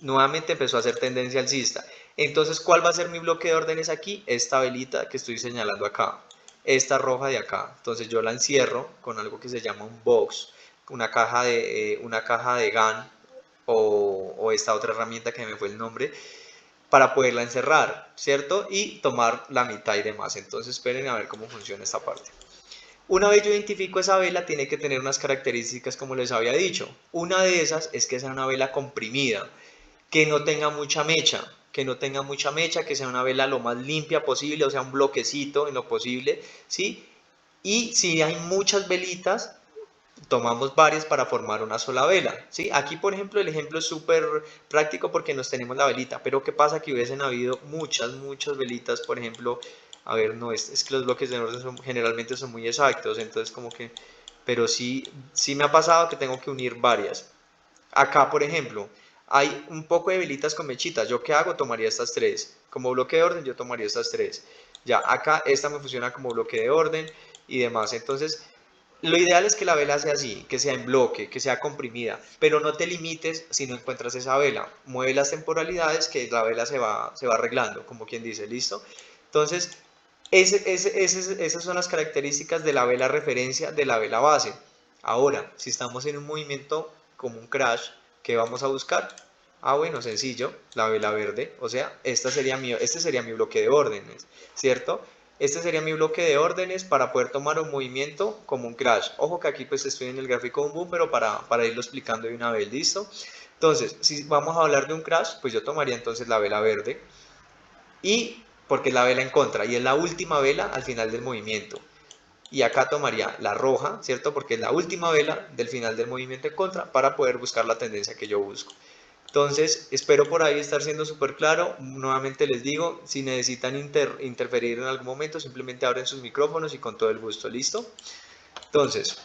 Nuevamente empezó a hacer tendencia alcista. Entonces, ¿cuál va a ser mi bloque de órdenes aquí? Esta velita que estoy señalando acá. Esta roja de acá. Entonces yo la encierro con algo que se llama un box, una caja de GAN o esta otra herramienta que me fue el nombre, para poderla encerrar, ¿cierto? Y tomar la mitad y demás. Entonces esperen a ver cómo funciona esta parte. Una vez yo identifico esa vela, tiene que tener unas características como les había dicho. Una de esas es que sea una vela comprimida, que no tenga mucha mecha, que sea una vela lo más limpia posible, o sea, un bloquecito en lo posible, ¿sí? Y si hay muchas velitas, tomamos varias para formar una sola vela, ¿sí? Aquí, por ejemplo, el ejemplo es súper práctico porque nos tenemos la velita, pero ¿qué pasa? Que hubiesen habido muchas velitas, por ejemplo, a ver, no, es que los bloques de orden generalmente son muy exactos, entonces como que, pero sí me ha pasado que tengo que unir varias. Acá, por ejemplo, hay un poco de velitas con mechitas. ¿Yo qué hago? Tomaría estas tres. Como bloque de orden, yo tomaría estas tres. Ya, acá esta me funciona como bloque de orden y demás. Entonces, lo ideal es que la vela sea así, que sea en bloque, que sea comprimida, pero no te limites si no encuentras esa vela. Mueve las temporalidades que la vela se va arreglando, como quien dice, ¿listo? Entonces, esas son las características de la vela referencia, de la vela base. Ahora, si estamos en un movimiento como un crash, ¿qué vamos a buscar? Ah, bueno, sencillo, la vela verde, o sea, este sería mi bloque de órdenes, ¿cierto? Este sería mi bloque de órdenes para poder tomar un movimiento como un crash. Ojo que aquí pues estoy en el gráfico de un boom, pero para irlo explicando de una vez, ¿listo? Entonces, si vamos a hablar de un crash, pues yo tomaría entonces la vela verde, y porque es la vela en contra, y es la última vela al final del movimiento. Y acá tomaría la roja, ¿cierto? Porque es la última vela del final del movimiento en contra para poder buscar la tendencia que yo busco. Entonces, espero por ahí estar siendo súper claro. Nuevamente les digo, si necesitan interferir en algún momento, simplemente abren sus micrófonos y con todo el gusto, ¿listo? Entonces,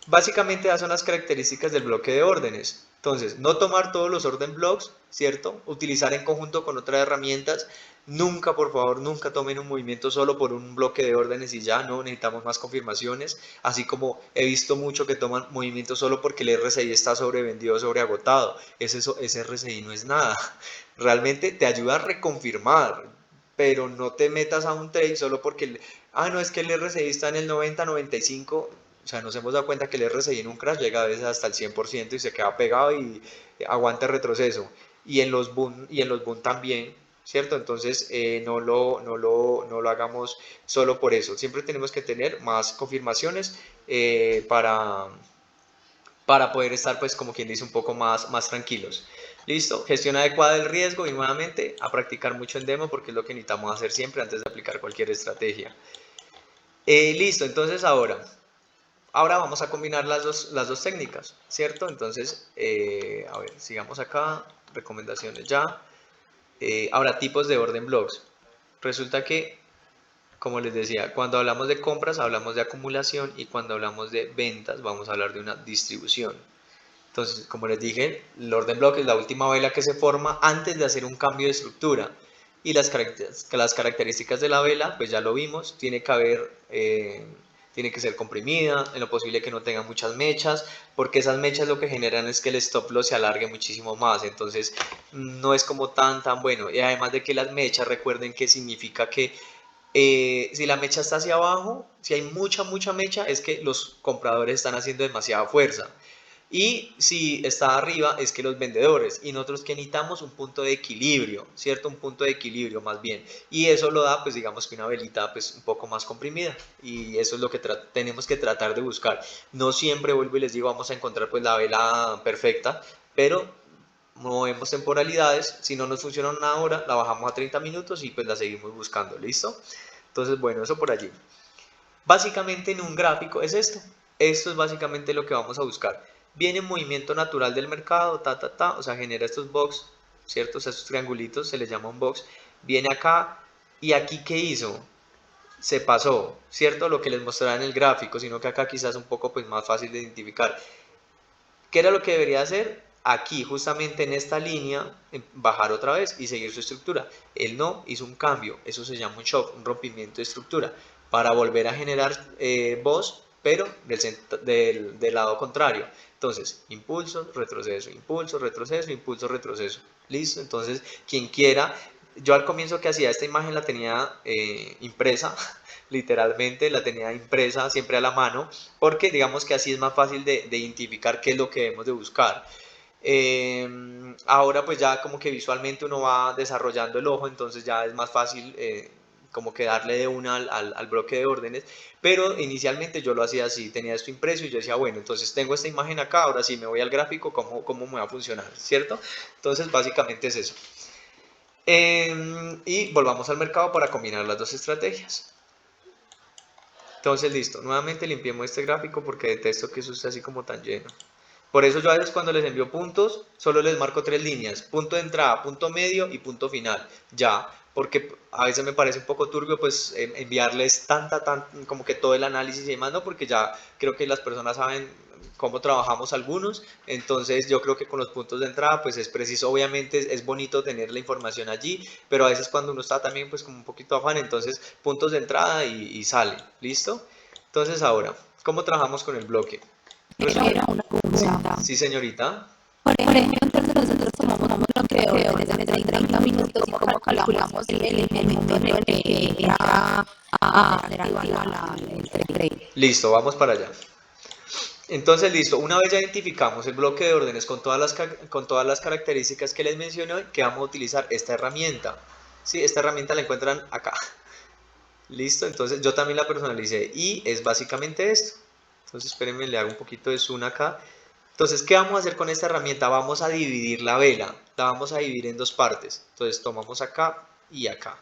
básicamente esas son las características del bloque de órdenes. Entonces, no tomar todos los orden blocks, ¿cierto? Utilizar en conjunto con otras herramientas. Nunca, por favor, nunca tomen un movimiento solo por un bloque de órdenes y ya, no, necesitamos más confirmaciones. Así como he visto mucho que toman movimientos solo porque el RSI está sobrevendido, sobreagotado. Ese RSI no es nada. Realmente te ayuda a reconfirmar, pero no te metas a un trade solo porque, no, es que el RSI está en el 90, 95. O sea, nos hemos dado cuenta que el RSI en un crash llega a veces hasta el 100% y se queda pegado y aguanta el retroceso. Y en los boom también, ¿cierto? Entonces, no lo hagamos solo por eso. Siempre tenemos que tener más confirmaciones para poder estar, pues, como quien dice, un poco más tranquilos. Listo, gestión adecuada del riesgo y nuevamente a practicar mucho en demo porque es lo que necesitamos hacer siempre antes de aplicar cualquier estrategia. Listo, entonces ahora vamos a combinar las dos técnicas, ¿cierto? Entonces, a ver, sigamos acá, recomendaciones ya. Ahora, tipos de orden blocks. Resulta que, como les decía, cuando hablamos de compras hablamos de acumulación y cuando hablamos de ventas vamos a hablar de una distribución. Entonces, como les dije, el orden block es la última vela que se forma antes de hacer un cambio de estructura. Y las características de la vela, pues ya lo vimos, tiene que haber tiene que ser comprimida, en lo posible que no tenga muchas mechas, porque esas mechas lo que generan es que el stop loss se alargue muchísimo más, entonces no es como tan bueno. Y además de que las mechas, recuerden que significa que si la mecha está hacia abajo, si hay mucha mecha, es que los compradores están haciendo demasiada fuerza. Y si está arriba es que los vendedores, y nosotros que necesitamos un punto de equilibrio, ¿cierto? Un punto de equilibrio más bien. Y eso lo da, pues digamos que una velita pues un poco más comprimida. Y eso es lo que tenemos que tratar de buscar. No siempre, vuelvo y les digo, vamos a encontrar pues la vela perfecta, pero movemos temporalidades. Si no nos funciona una hora, la bajamos a 30 minutos y pues la seguimos buscando, ¿listo? Entonces, bueno, eso por allí. Básicamente en un gráfico es esto. Esto es básicamente lo que vamos a buscar. Viene un movimiento natural del mercado, o sea, genera estos box, ¿cierto? O sea, estos triangulitos se les llama un box. Viene acá y aquí ¿qué hizo? Se pasó, ¿cierto? Lo que les mostraba en el gráfico, sino que acá quizás un poco pues más fácil de identificar. ¿Qué era lo que debería hacer? Aquí, justamente en esta línea, bajar otra vez y seguir su estructura. Él no, hizo un cambio, eso se llama un shock, un rompimiento de estructura, para volver a generar voz, pero del lado contrario. Entonces, impulso, retroceso, impulso, retroceso, impulso, retroceso. ¿Listo? Entonces, quien quiera, yo al comienzo que hacía esta imagen la tenía impresa, literalmente la tenía impresa siempre a la mano, porque digamos que así es más fácil de identificar qué es lo que debemos de buscar. Ahora pues ya como que visualmente uno va desarrollando el ojo, entonces ya es más fácil como que darle de una al bloque de órdenes, pero inicialmente yo lo hacía así, tenía esto impreso y yo decía, bueno, entonces tengo esta imagen acá, ahora sí me voy al gráfico, ¿cómo me va a funcionar? ¿Cierto? Entonces básicamente es eso. Y volvamos al mercado para combinar las dos estrategias. Entonces listo, nuevamente limpiemos este gráfico porque detesto que eso esté así como tan lleno. Por eso yo a veces cuando les envío puntos, solo les marco 3 líneas, punto de entrada, punto medio y punto final, ya, porque a veces me parece un poco turbio pues enviarles como que todo el análisis y demás, ¿no? Porque ya creo que las personas saben cómo trabajamos algunos, entonces yo creo que con los puntos de entrada pues es preciso, obviamente es bonito tener la información allí, pero a veces cuando uno está también pues como un poquito afán, entonces puntos de entrada y sale, ¿listo? Entonces ahora, ¿cómo trabajamos con el bloque? Era una pregunta. Sí, señorita. Por ejemplo, nosotros tomamos un bloque de órdenes de 30 minutos y como calculamos el momento en el que entra a arriba el trade. Listo, vamos para allá. Entonces, listo, una vez ya identificamos el bloque de órdenes con todas las características que les mencioné, que vamos a utilizar esta herramienta. Sí, esta herramienta la encuentran acá. Listo, entonces yo también la personalicé y es básicamente esto. Entonces, espérenme, le hago un poquito de zoom acá. Entonces, ¿qué vamos a hacer con esta herramienta? Vamos a dividir la vela, la vamos a dividir en dos partes. Entonces, tomamos acá y acá.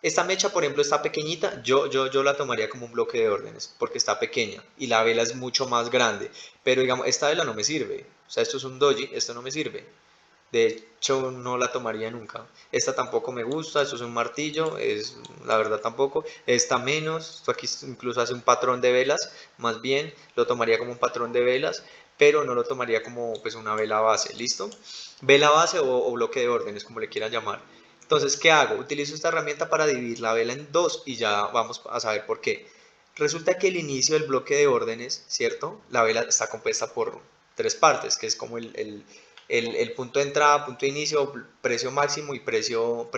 Esta mecha, por ejemplo, está pequeñita, yo la tomaría como un bloque de órdenes, porque está pequeña y la vela es mucho más grande. Pero digamos, esta vela no me sirve. O sea, esto es un doji, esto no me sirve. De hecho, no la tomaría nunca. Esta tampoco me gusta, esto es un martillo, la verdad tampoco. Esta menos, esto aquí incluso hace un patrón de velas, más bien lo tomaría como un patrón de velas, pero no lo tomaría como pues una vela base, ¿listo? Vela base o bloque de órdenes, como le quieran llamar. Entonces, ¿qué hago? Utilizo esta herramienta para dividir la vela en dos y ya vamos a saber por qué. Resulta que el inicio del bloque de órdenes, ¿cierto? La vela está compuesta por tres partes, que es como el punto de entrada, punto de inicio, precio máximo y precio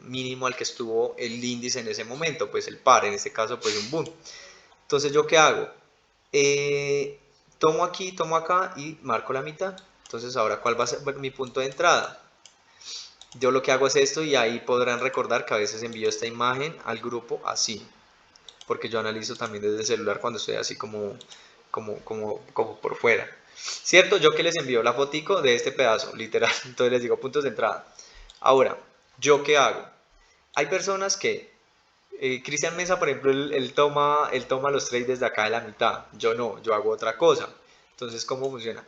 mínimo al que estuvo el índice en ese momento, pues el par, en este caso pues un boom. Entonces, ¿yo qué hago? Tomo aquí, tomo acá y marco la mitad. Entonces, ahora, ¿cuál va a ser mi punto de entrada? Yo lo que hago es esto y ahí podrán recordar que a veces envío esta imagen al grupo así, porque yo analizo también desde el celular cuando estoy así como por fuera. ¿Cierto? Yo que les envío la fotico de este pedazo, literal. Entonces les digo puntos de entrada. Ahora, ¿yo qué hago? Hay personas que, Cristian Mesa, por ejemplo, él toma los trades desde acá de la mitad. Yo no, yo hago otra cosa. Entonces, ¿cómo funciona?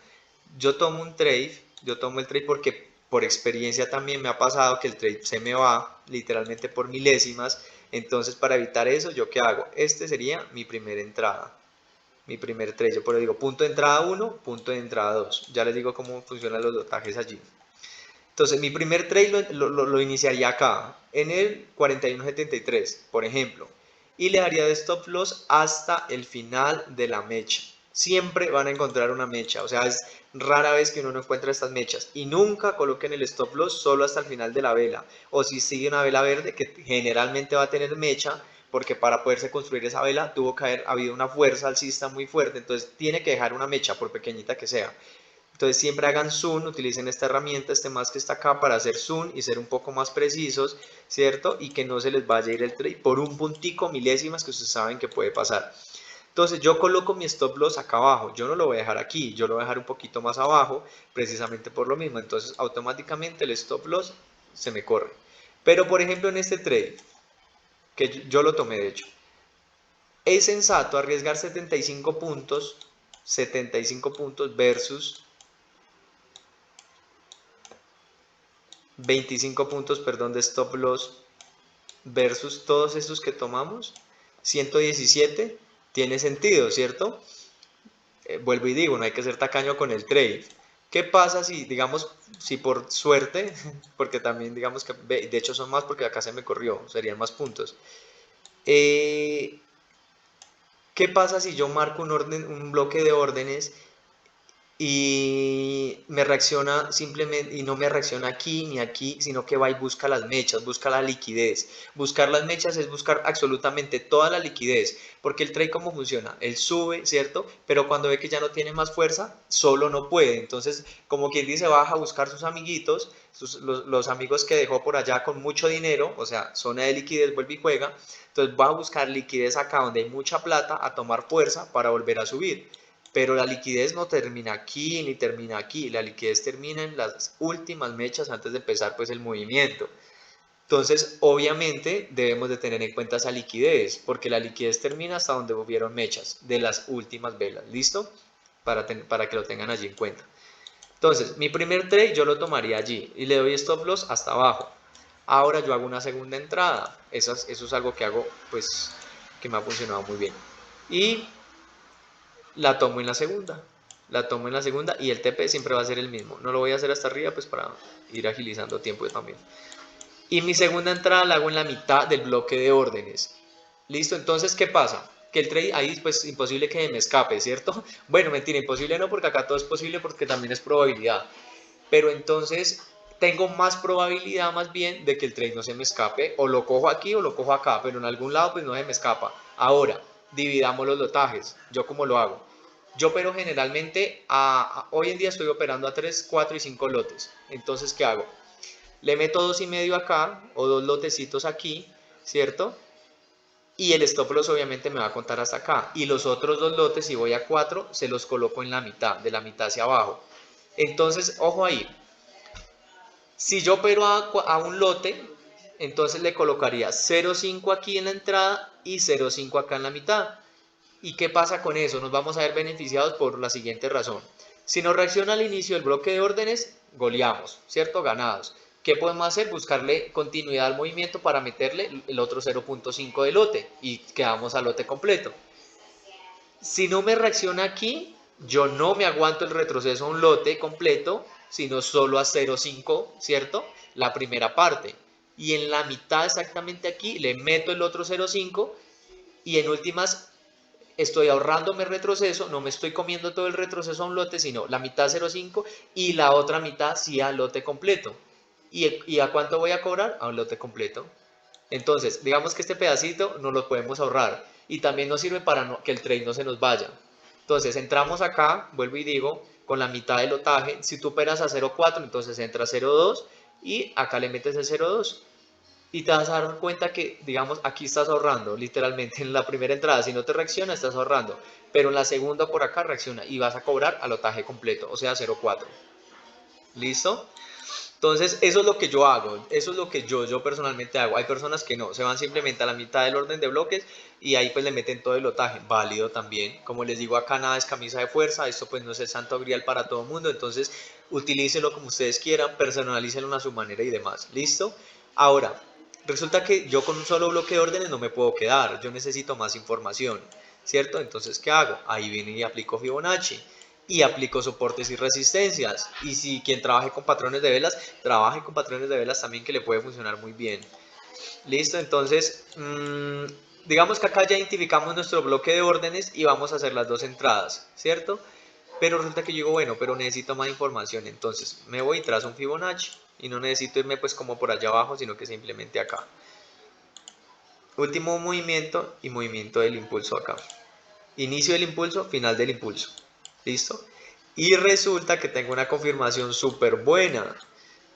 Yo tomo el trade porque por experiencia también me ha pasado que el trade se me va literalmente por milésimas. Entonces, para evitar eso, ¿yo qué hago? Este sería mi primera entrada, mi primer trade. Yo por eso digo punto de entrada 1, punto de entrada 2. Ya les digo cómo funcionan los dotajes allí. Entonces, mi primer trade lo iniciaría acá, en el 41.73, por ejemplo. y le haría de stop loss hasta el final de la mecha. Siempre van a encontrar una mecha, o sea, es rara vez que uno no encuentra estas mechas, y nunca coloquen el stop loss solo hasta el final de la vela, o si sigue una vela verde que generalmente va a tener mecha, porque para poderse construir esa vela tuvo que haber habido una fuerza alcista muy fuerte, entonces tiene que dejar una mecha por pequeñita que sea. Entonces siempre hagan zoom, utilicen esta herramienta, este más que está acá, para hacer zoom y ser un poco más precisos, ¿cierto? Y que no se les vaya a ir el trade por un puntico, milésimas, que ustedes saben que puede pasar. Entonces yo coloco mi stop loss acá abajo, yo no lo voy a dejar aquí, yo lo voy a dejar un poquito más abajo, precisamente por lo mismo. Entonces automáticamente el stop loss se me corre. Pero por ejemplo en este trade, que yo lo tomé de hecho, es sensato arriesgar 75 puntos versus 25 puntos, perdón, de stop loss versus todos estos que tomamos, 117, tiene sentido, ¿cierto? Vuelvo y digo, no hay que ser tacaño con el trade. ¿Qué pasa si, digamos, si por suerte, porque también digamos que, de hecho son más porque acá se me corrió, serían más puntos. ¿Qué pasa si yo marco un bloque de órdenes y me reacciona simplemente, y no me reacciona aquí ni aquí, sino que va y busca las mechas, busca la liquidez? Buscar las mechas es buscar absolutamente toda la liquidez, porque el trade, ¿cómo funciona? Él sube, ¿cierto? Pero cuando ve que ya no tiene más fuerza, solo no puede. Entonces, como quien dice, baja a buscar sus amiguitos, los amigos que dejó por allá con mucho dinero, o sea, zona de liquidez, vuelve y juega. Entonces va a buscar liquidez acá donde hay mucha plata, a tomar fuerza para volver a subir. Pero la liquidez no termina aquí ni termina aquí, la liquidez termina en las últimas mechas antes de empezar pues el movimiento. Entonces, obviamente debemos de tener en cuenta esa liquidez, porque la liquidez termina hasta donde hubieron mechas de las últimas velas. ¿Listo? Para que lo tengan allí en cuenta. Entonces, mi primer trade yo lo tomaría allí y le doy stop loss hasta abajo. Ahora yo hago una segunda entrada. Eso es algo que hago, pues, que me ha funcionado muy bien. Y la tomo en la segunda. La tomo en la segunda y el TP siempre va a ser el mismo. No lo voy a hacer hasta arriba, pues para ir agilizando tiempo también. Y mi segunda entrada la hago en la mitad del bloque de órdenes. ¿Listo? Entonces, ¿qué pasa? Que el trade ahí, pues imposible que me escape, ¿cierto? Bueno, mentira, imposible no, porque acá todo es posible, porque también es probabilidad. Pero entonces tengo más probabilidad más bien de que el trade no se me escape, o lo cojo aquí o lo cojo acá, pero en algún lado pues no se me escapa. Ahora, dividamos los lotajes. ¿Yo cómo lo hago? Yo opero generalmente, hoy en día estoy operando a 3, 4 y 5 lotes. Entonces, ¿qué hago? Le meto 2,5 acá, o 2 lotecitos aquí, ¿cierto? Y el stop loss obviamente me va a contar hasta acá. Y los otros 2 lotes, si voy a 4, se los coloco en la mitad, de la mitad hacia abajo. Entonces, ojo ahí, si yo opero a un lote, entonces le colocaría 0,5 aquí en la entrada y 0,5 acá en la mitad. ¿Y qué pasa con eso? Nos vamos a ver beneficiados por la siguiente razón. Si nos reacciona al inicio del bloque de órdenes, goleamos, ¿cierto? Ganados. ¿Qué podemos hacer? Buscarle continuidad al movimiento para meterle el otro 0,5 de lote y quedamos al lote completo. Si no me reacciona aquí, yo no me aguanto el retroceso a un lote completo, sino solo a 0,5, ¿cierto? La primera parte. Y en la mitad exactamente aquí le meto el otro 0,5 y en últimas estoy ahorrándome retroceso, no me estoy comiendo todo el retroceso a un lote, sino la mitad 0,5 y la otra mitad sí al lote completo. ¿Y a cuánto voy a cobrar? A un lote completo. Entonces, digamos que este pedacito nos lo podemos ahorrar y también nos sirve para que el trade no se nos vaya. Entonces, entramos acá, vuelvo y digo, con la mitad del lotaje. Si tú operas a 0,4, entonces entra a 0,2 y acá le metes el 0,2. Y te vas a dar cuenta que, digamos, aquí estás ahorrando, literalmente en la primera entrada, si no te reacciona, estás ahorrando, pero en la segunda por acá reacciona y vas a cobrar al lotaje completo, o sea, 0,4. ¿Listo? Entonces, eso es lo que yo hago, eso es lo que yo personalmente hago. Hay personas que no, se van simplemente a la mitad del orden de bloques y ahí pues le meten todo el lotaje, válido también. Como les digo, acá nada es camisa de fuerza, esto pues no es el santo grial para todo el mundo, entonces utilícenlo como ustedes quieran, personalícenlo a su manera y demás. ¿Listo? Ahora, resulta que yo con un solo bloque de órdenes no me puedo quedar, yo necesito más información, ¿cierto? Entonces, ¿qué hago? Ahí viene y aplico Fibonacci y aplico soportes y resistencias. Y si quien trabaje con patrones de velas, trabaje con patrones de velas también, que le puede funcionar muy bien. Listo, entonces digamos que acá ya identificamos nuestro bloque de órdenes y vamos a hacer las dos entradas, ¿cierto? Pero resulta que yo digo, bueno, pero necesito más información, entonces me voy y trazo un Fibonacci y no necesito irme pues como por allá abajo, sino que simplemente acá. Último movimiento y movimiento del impulso acá. Inicio del impulso, final del impulso. ¿Listo? Y resulta que tengo una confirmación súper buena.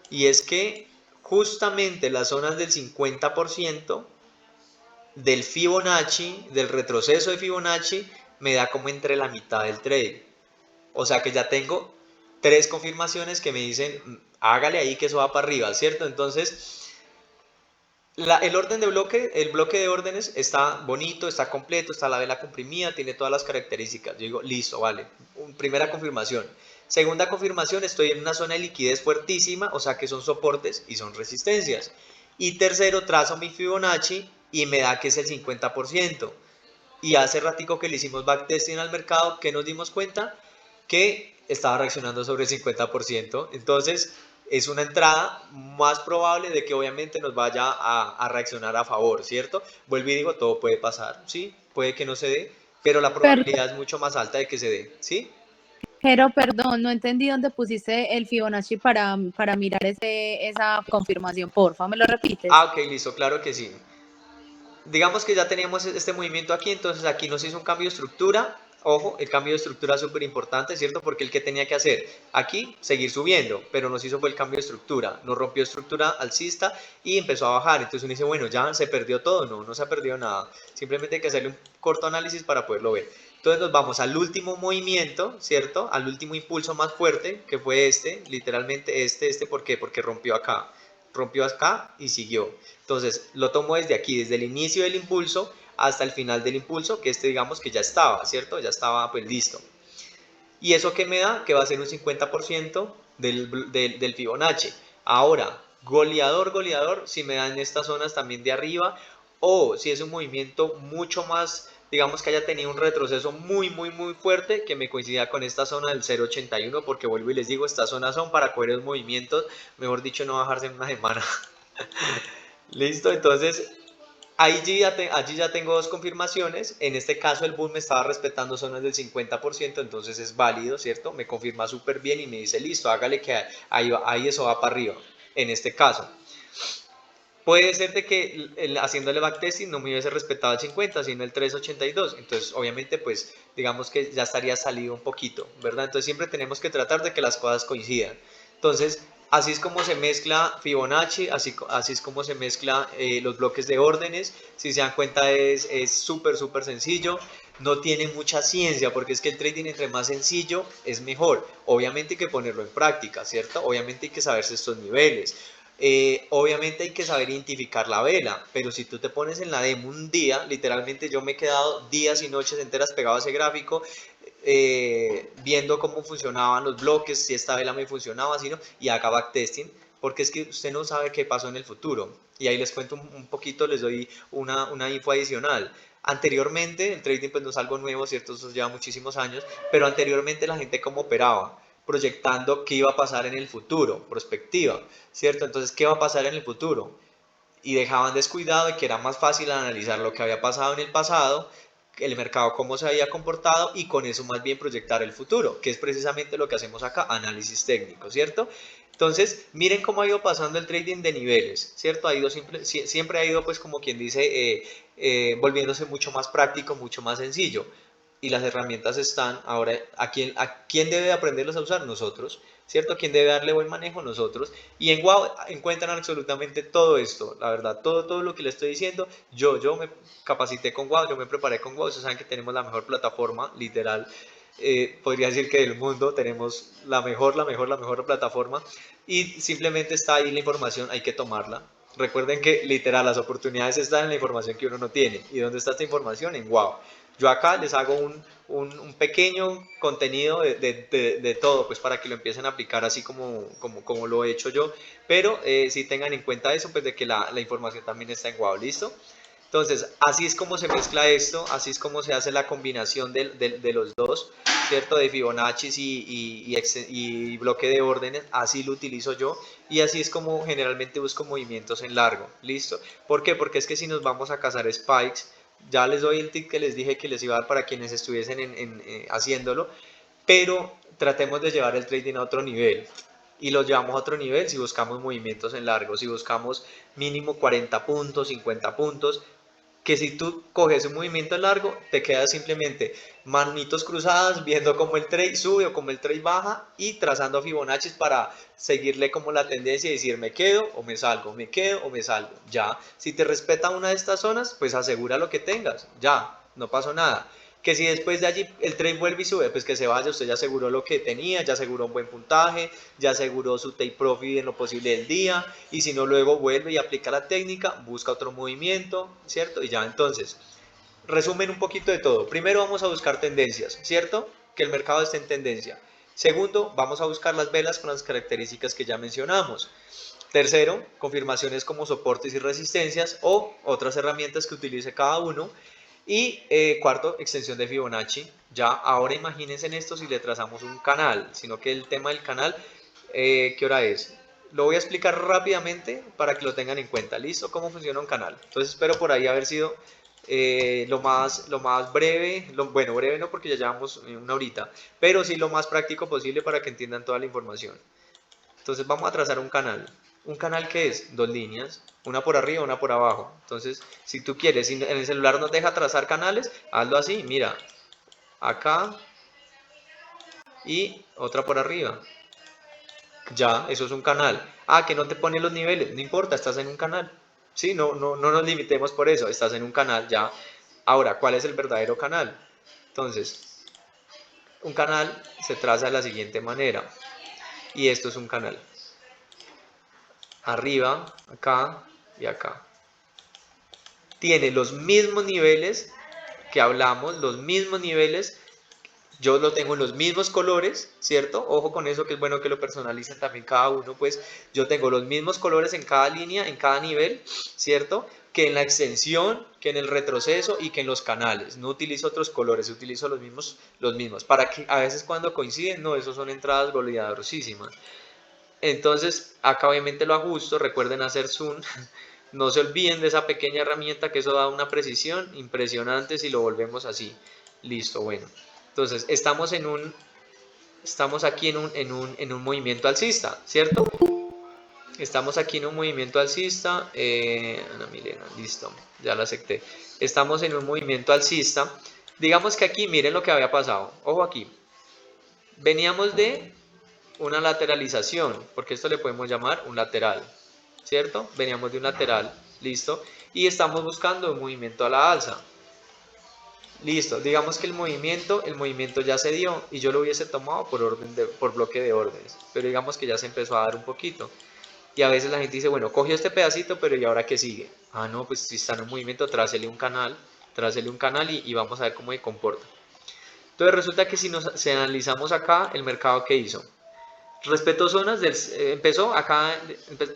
Y es que justamente las zonas del 50% del Fibonacci, del retroceso de Fibonacci, me da como entre la mitad del trade. O sea que ya tengo 3 confirmaciones que me dicen, hágale ahí que eso va para arriba, ¿cierto? Entonces, el orden de bloque, el bloque de órdenes está bonito, está completo, está la vela comprimida, tiene todas las características. Yo digo, listo, vale. Primera confirmación. Segunda confirmación, estoy en una zona de liquidez fuertísima, o sea que son soportes y son resistencias. Y tercero, trazo mi Fibonacci y me da que es el 50%. Y hace ratico que le hicimos backtesting al mercado, que nos dimos cuenta que estaba reaccionando sobre el 50%. Entonces, es una entrada más probable de que obviamente nos vaya a reaccionar a favor, ¿cierto? Vuelvo y digo, todo puede pasar, ¿sí? Puede que no se dé, pero la probabilidad es mucho más alta de que se dé, ¿sí? Pero perdón, no entendí dónde pusiste el Fibonacci para mirar esa confirmación, porfa, ¿me lo repites? Ok, listo, claro que sí. Digamos que ya teníamos este movimiento aquí, entonces aquí nos hizo un cambio de estructura. Ojo, el cambio de estructura es súper importante, ¿cierto? Porque el que tenía que hacer aquí, seguir subiendo, pero nos hizo fue el cambio de estructura, nos rompió estructura alcista y empezó a bajar. Entonces uno dice, bueno, ya se perdió todo. No, no se ha perdido nada. Simplemente hay que hacerle un corto análisis para poderlo ver. Entonces nos vamos al último movimiento, ¿cierto? Al último impulso más fuerte, que fue este, literalmente este, ¿por qué? Porque rompió acá y siguió. Entonces lo tomo desde aquí, desde el inicio del impulso hasta el final del impulso, que digamos que ya estaba, ¿cierto? Ya estaba pues listo. ¿Y eso qué me da? Que va a ser un 50% del Fibonacci. Ahora, goleador, si me dan estas zonas también de arriba, o si es un movimiento mucho más, digamos que haya tenido un retroceso muy fuerte, que me coincida con esta zona del 0.81, porque vuelvo y les digo, estas zonas son para coger los movimientos, mejor dicho, no bajarse en una semana. Listo, entonces allí ya tengo dos confirmaciones. En este caso el boom me estaba respetando zonas del 50%, entonces es válido, ¿cierto? Me confirma súper bien y me dice, listo, hágale que ahí eso va para arriba. En este caso, puede ser de que haciéndole backtesting no me hubiese respetado el 50, sino el 3.82. Entonces, obviamente, pues, digamos que ya estaría salido un poquito, ¿verdad? Entonces, siempre tenemos que tratar de que las cosas coincidan. Entonces, así es como se mezcla Fibonacci, así es como se mezcla los bloques de órdenes. Si se dan cuenta, es súper sencillo. No tiene mucha ciencia, porque es que el trading entre más sencillo es mejor. Obviamente hay que ponerlo en práctica, ¿cierto? Obviamente hay que saberse estos niveles. Obviamente hay que saber identificar la vela, pero si tú te pones en la demo un día, literalmente yo me he quedado días y noches enteras pegado a ese gráfico, viendo cómo funcionaban los bloques, si esta vela me funcionaba, si no, y haga backtesting, porque es que usted no sabe qué pasó en el futuro. Y ahí les cuento un poquito, les doy una info adicional. Anteriormente, el trading pues no es algo nuevo, ¿cierto? Eso lleva muchísimos años, pero anteriormente la gente cómo operaba, proyectando qué iba a pasar en el futuro, prospectiva, ¿cierto? Entonces, ¿qué va a pasar en el futuro? Y dejaban descuidado de que era más fácil analizar lo que había pasado en el pasado, el mercado cómo se había comportado y con eso más bien proyectar el futuro, que es precisamente lo que hacemos acá, análisis técnico, ¿cierto? Entonces, miren cómo ha ido pasando el trading de niveles, ¿cierto? Ha ido siempre ha ido, pues como quien dice, volviéndose mucho más práctico, mucho más sencillo. Y las herramientas están ahora, ¿a quién debe aprenderlos a usar? Nosotros, ¿cierto? ¿Quién debe darle buen manejo? Nosotros. Y en Wow encuentran absolutamente todo esto, la verdad, todo lo que les estoy diciendo. Yo me capacité con Wow, yo me preparé con Wow, ustedes saben que tenemos la mejor plataforma, literal, podría decir que del mundo, tenemos la mejor plataforma y simplemente está ahí la información, hay que tomarla. Recuerden que literal las oportunidades están en la información que uno no tiene. ¿Y dónde está esta información? En Wow. Yo acá les hago un pequeño contenido de todo, pues para que lo empiecen a aplicar así como lo he hecho yo, pero si tengan en cuenta eso, pues de que la información también está en Wow, ¿listo? Entonces, así es como se mezcla esto, así es como se hace la combinación de los dos, ¿cierto? De Fibonacci y bloque de órdenes, así lo utilizo yo y así es como generalmente busco movimientos en largo, ¿listo? ¿Por qué? Porque es que si nos vamos a cazar spikes, Ya les doy el tip que les dije que les iba a dar para quienes estuviesen haciéndolo, pero tratemos de llevar el trading a otro nivel. Y lo llevamos a otro nivel si buscamos movimientos en largo, si buscamos mínimo 40 puntos, 50 puntos, que si tú coges un movimiento largo, te quedas simplemente manitos cruzadas, viendo cómo el trade sube o cómo el trade baja y trazando Fibonacci para seguirle como la tendencia y decir me quedo o me salgo, me quedo o me salgo. Ya, si te respeta una de estas zonas, pues asegura lo que tengas, ya, no pasó nada. Que si después de allí el trade vuelve y sube, pues que se vaya, usted ya aseguró lo que tenía, ya aseguró un buen puntaje, ya aseguró su take profit en lo posible del día, y si no luego vuelve y aplica la técnica, busca otro movimiento, ¿cierto? Y ya entonces, resumen un poquito de todo. Primero vamos a buscar tendencias, ¿cierto? Que el mercado esté en tendencia. Segundo, vamos a buscar las velas con las características que ya mencionamos. Tercero, confirmaciones como soportes y resistencias o otras herramientas que utilice cada uno. Y cuarto, extensión de Fibonacci. Ya ahora imagínense en esto si le trazamos un canal, sino que el tema del canal, ¿qué hora es? Lo voy a explicar rápidamente para que lo tengan en cuenta. ¿Listo? ¿Cómo funciona un canal? Entonces espero por ahí haber sido lo más breve, bueno, breve no porque ya llevamos una horita, pero sí lo más práctico posible para que entiendan toda la información. Entonces vamos a trazar un canal. ¿Un canal que es? Dos líneas, una por arriba, una por abajo. Entonces, si tú quieres, si en el celular nos deja trazar canales, hazlo así, mira, acá y otra por arriba. Ya, eso es un canal. Ah, que no te pone los niveles, no importa, estás en un canal. Sí, no nos limitemos por eso, estás en un canal ya. Ahora, ¿cuál es el verdadero canal? Entonces, un canal se traza de la siguiente manera. Y esto es un canal. Arriba, acá y acá. Tiene los mismos niveles que hablamos, los mismos niveles. Yo lo tengo en los mismos colores, ¿cierto? Ojo con eso, que es bueno que lo personalicen también cada uno, pues yo tengo los mismos colores en cada línea, en cada nivel, ¿cierto? Que en la extensión, que en el retroceso y que en los canales. No utilizo otros colores, utilizo los mismos. Para que a veces cuando coinciden, no, esos son entradas goleadorosísimas. Entonces, acá obviamente lo ajusto, recuerden hacer zoom, no se olviden de esa pequeña herramienta que eso da una precisión impresionante si lo volvemos así. Listo, bueno. Entonces, estamos aquí en un movimiento alcista, ¿cierto? Estamos aquí en un movimiento alcista, Ana Milena, listo, ya la acepté. Estamos en un movimiento alcista. Digamos que aquí, miren lo que había pasado, ojo aquí. Veníamos de una lateralización, porque esto le podemos llamar un lateral, ¿cierto? Veníamos de un lateral, listo, y estamos buscando un movimiento a la alza. Listo, digamos que el movimiento ya se dio y yo lo hubiese tomado por bloque de órdenes, pero digamos que ya se empezó a dar un poquito. Y a veces la gente dice, bueno, cogió este pedacito, pero ¿y ahora qué sigue? Ah, no, pues si está en un movimiento, trácele un canal y vamos a ver cómo se comporta. Entonces resulta que si analizamos acá, el mercado que hizo, respetó zonas empezó acá,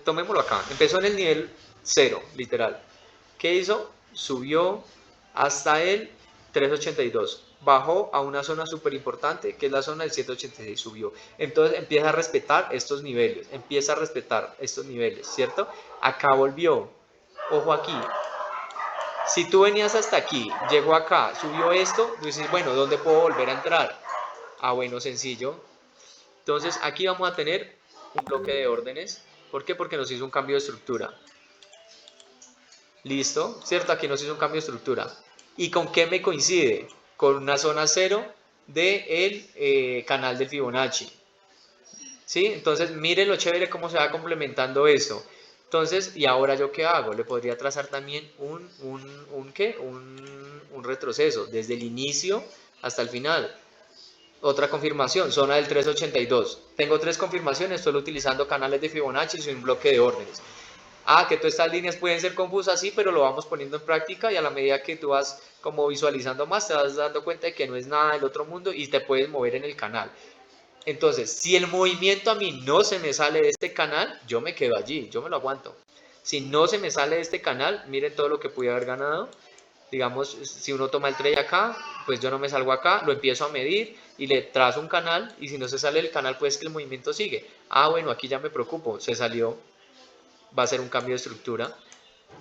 tomémoslo acá, empezó en el nivel 0, literal. ¿Qué hizo? Subió hasta el 382, bajó a una zona súper importante que es la zona del 786, subió. Entonces empieza a respetar estos niveles, ¿cierto? Acá volvió, ojo aquí. Si tú venías hasta aquí, llegó acá, subió esto, tú dices, bueno, ¿dónde puedo volver a entrar? Ah, bueno, sencillo. Entonces aquí vamos a tener un bloque de órdenes. ¿Por qué? Porque nos hizo un cambio de estructura. ¿Listo? ¿Cierto? Aquí nos hizo un cambio de estructura. ¿Y con qué me coincide? Con una zona 0 del canal del Fibonacci. ¿Sí? Entonces miren lo chévere cómo se va complementando esto. Entonces, ¿y ahora yo qué hago? Le podría trazar también un retroceso desde el inicio hasta el final. Otra confirmación, zona del 382. Tengo 3 confirmaciones, solo utilizando canales de Fibonacci y un bloque de órdenes. Ah, que todas estas líneas pueden ser confusas, sí, pero lo vamos poniendo en práctica y a la medida que tú vas como visualizando más, te vas dando cuenta de que no es nada del otro mundo y te puedes mover en el canal. Entonces, si el movimiento a mí no se me sale de este canal, yo me quedo allí, yo me lo aguanto. Si no se me sale de este canal, miren todo lo que pude haber ganado. Digamos, si uno toma el trade acá, pues yo no me salgo acá, lo empiezo a medir y le trazo un canal y si no se sale del canal, pues que el movimiento sigue. Ah, bueno, aquí ya me preocupo, se salió, va a ser un cambio de estructura,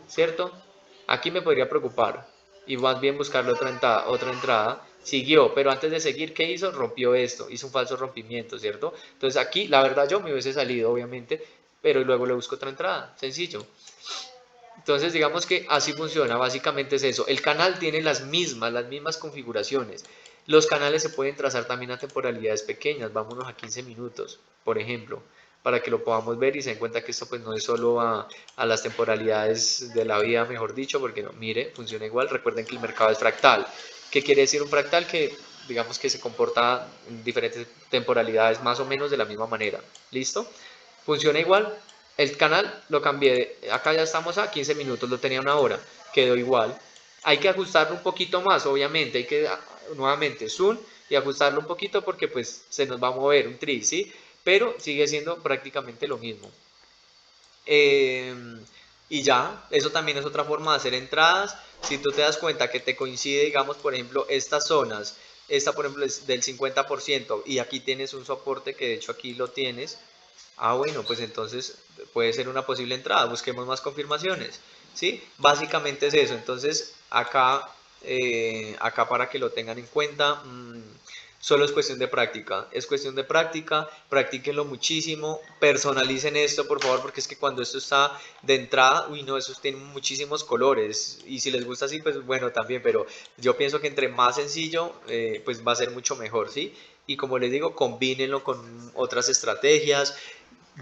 ¿cierto? Aquí me podría preocupar. y más bien buscarle otra entrada, siguió, pero antes de seguir, ¿qué hizo? Rompió esto, hizo un falso rompimiento, ¿cierto? Entonces aquí, la verdad, yo me hubiese salido, obviamente, pero luego le busco otra entrada, sencillo. Entonces, digamos que así funciona, básicamente es eso. El canal tiene las mismas configuraciones. Los canales se pueden trazar también a temporalidades pequeñas, vámonos a 15 minutos, por ejemplo, para que lo podamos ver y se den cuenta que esto pues no es solo a las temporalidades de la vida, mejor dicho, porque no, mire, funciona igual. Recuerden que el mercado es fractal. ¿Qué quiere decir un fractal? Que digamos que se comporta en diferentes temporalidades más o menos de la misma manera. ¿Listo? Funciona igual. El canal lo cambié, acá ya estamos a 15 minutos, lo tenía una hora, quedó igual. Hay que ajustarlo un poquito más, obviamente, hay que nuevamente zoom y ajustarlo un poquito porque pues se nos va a mover un tri, ¿sí? Pero sigue siendo prácticamente lo mismo. Eh, y ya, eso también es otra forma de hacer entradas. Si tú te das cuenta que te coincide, digamos, por ejemplo, estas zonas, esta por ejemplo es del 50% y aquí tienes un soporte que de hecho aquí lo tienes. Ah, bueno, pues entonces puede ser una posible entrada. Busquemos más confirmaciones, ¿sí? Básicamente es eso. Entonces, acá para que lo tengan en cuenta, solo es cuestión de práctica. Es cuestión de práctica, practíquenlo muchísimo, personalicen esto, por favor, porque es que cuando esto está de entrada, uy, no, esos tienen muchísimos colores. Y si les gusta así, pues bueno, también, pero yo pienso que entre más sencillo, pues va a ser mucho mejor, ¿sí? Y como les digo, combínenlo con otras estrategias.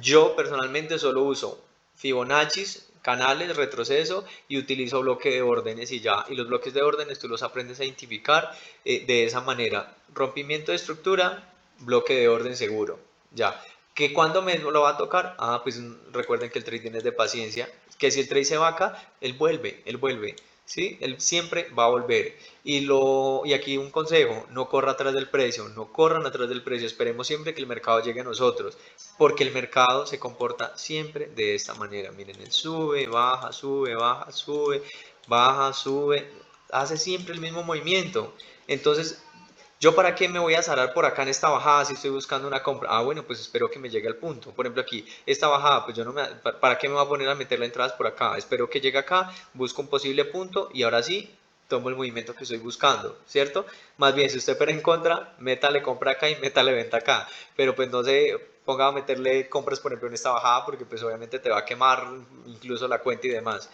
Yo personalmente solo uso Fibonacci, canales, retroceso y utilizo bloque de órdenes y ya. Y los bloques de órdenes tú los aprendes a identificar de esa manera. Rompimiento de estructura, bloque de orden seguro. Ya. ¿Que cuando me lo va a tocar? Ah, pues recuerden que el trading es de paciencia. Que si el trade se va acá, él vuelve, él vuelve. ¿Sí? Él siempre va a volver. Y aquí un consejo, no corra atrás del precio, no corran atrás del precio, esperemos siempre que el mercado llegue a nosotros, porque el mercado se comporta siempre de esta manera. Miren, él sube, baja, sube, baja, sube, baja, sube, hace siempre el mismo movimiento. Entonces, ¿yo para qué me voy a zarar por acá en esta bajada si estoy buscando una compra? Ah, bueno, pues espero que me llegue al punto. Por ejemplo, aquí, esta bajada, pues yo no me... ¿Para qué me voy a poner a meterle entradas por acá? Espero que llegue acá, busco un posible punto y ahora sí, tomo el movimiento que estoy buscando, ¿cierto? Más bien, si usted espera en contra, métale compra acá y métale venta acá. Pero pues no se ponga a meterle compras, por ejemplo, en esta bajada porque pues obviamente te va a quemar incluso la cuenta y demás.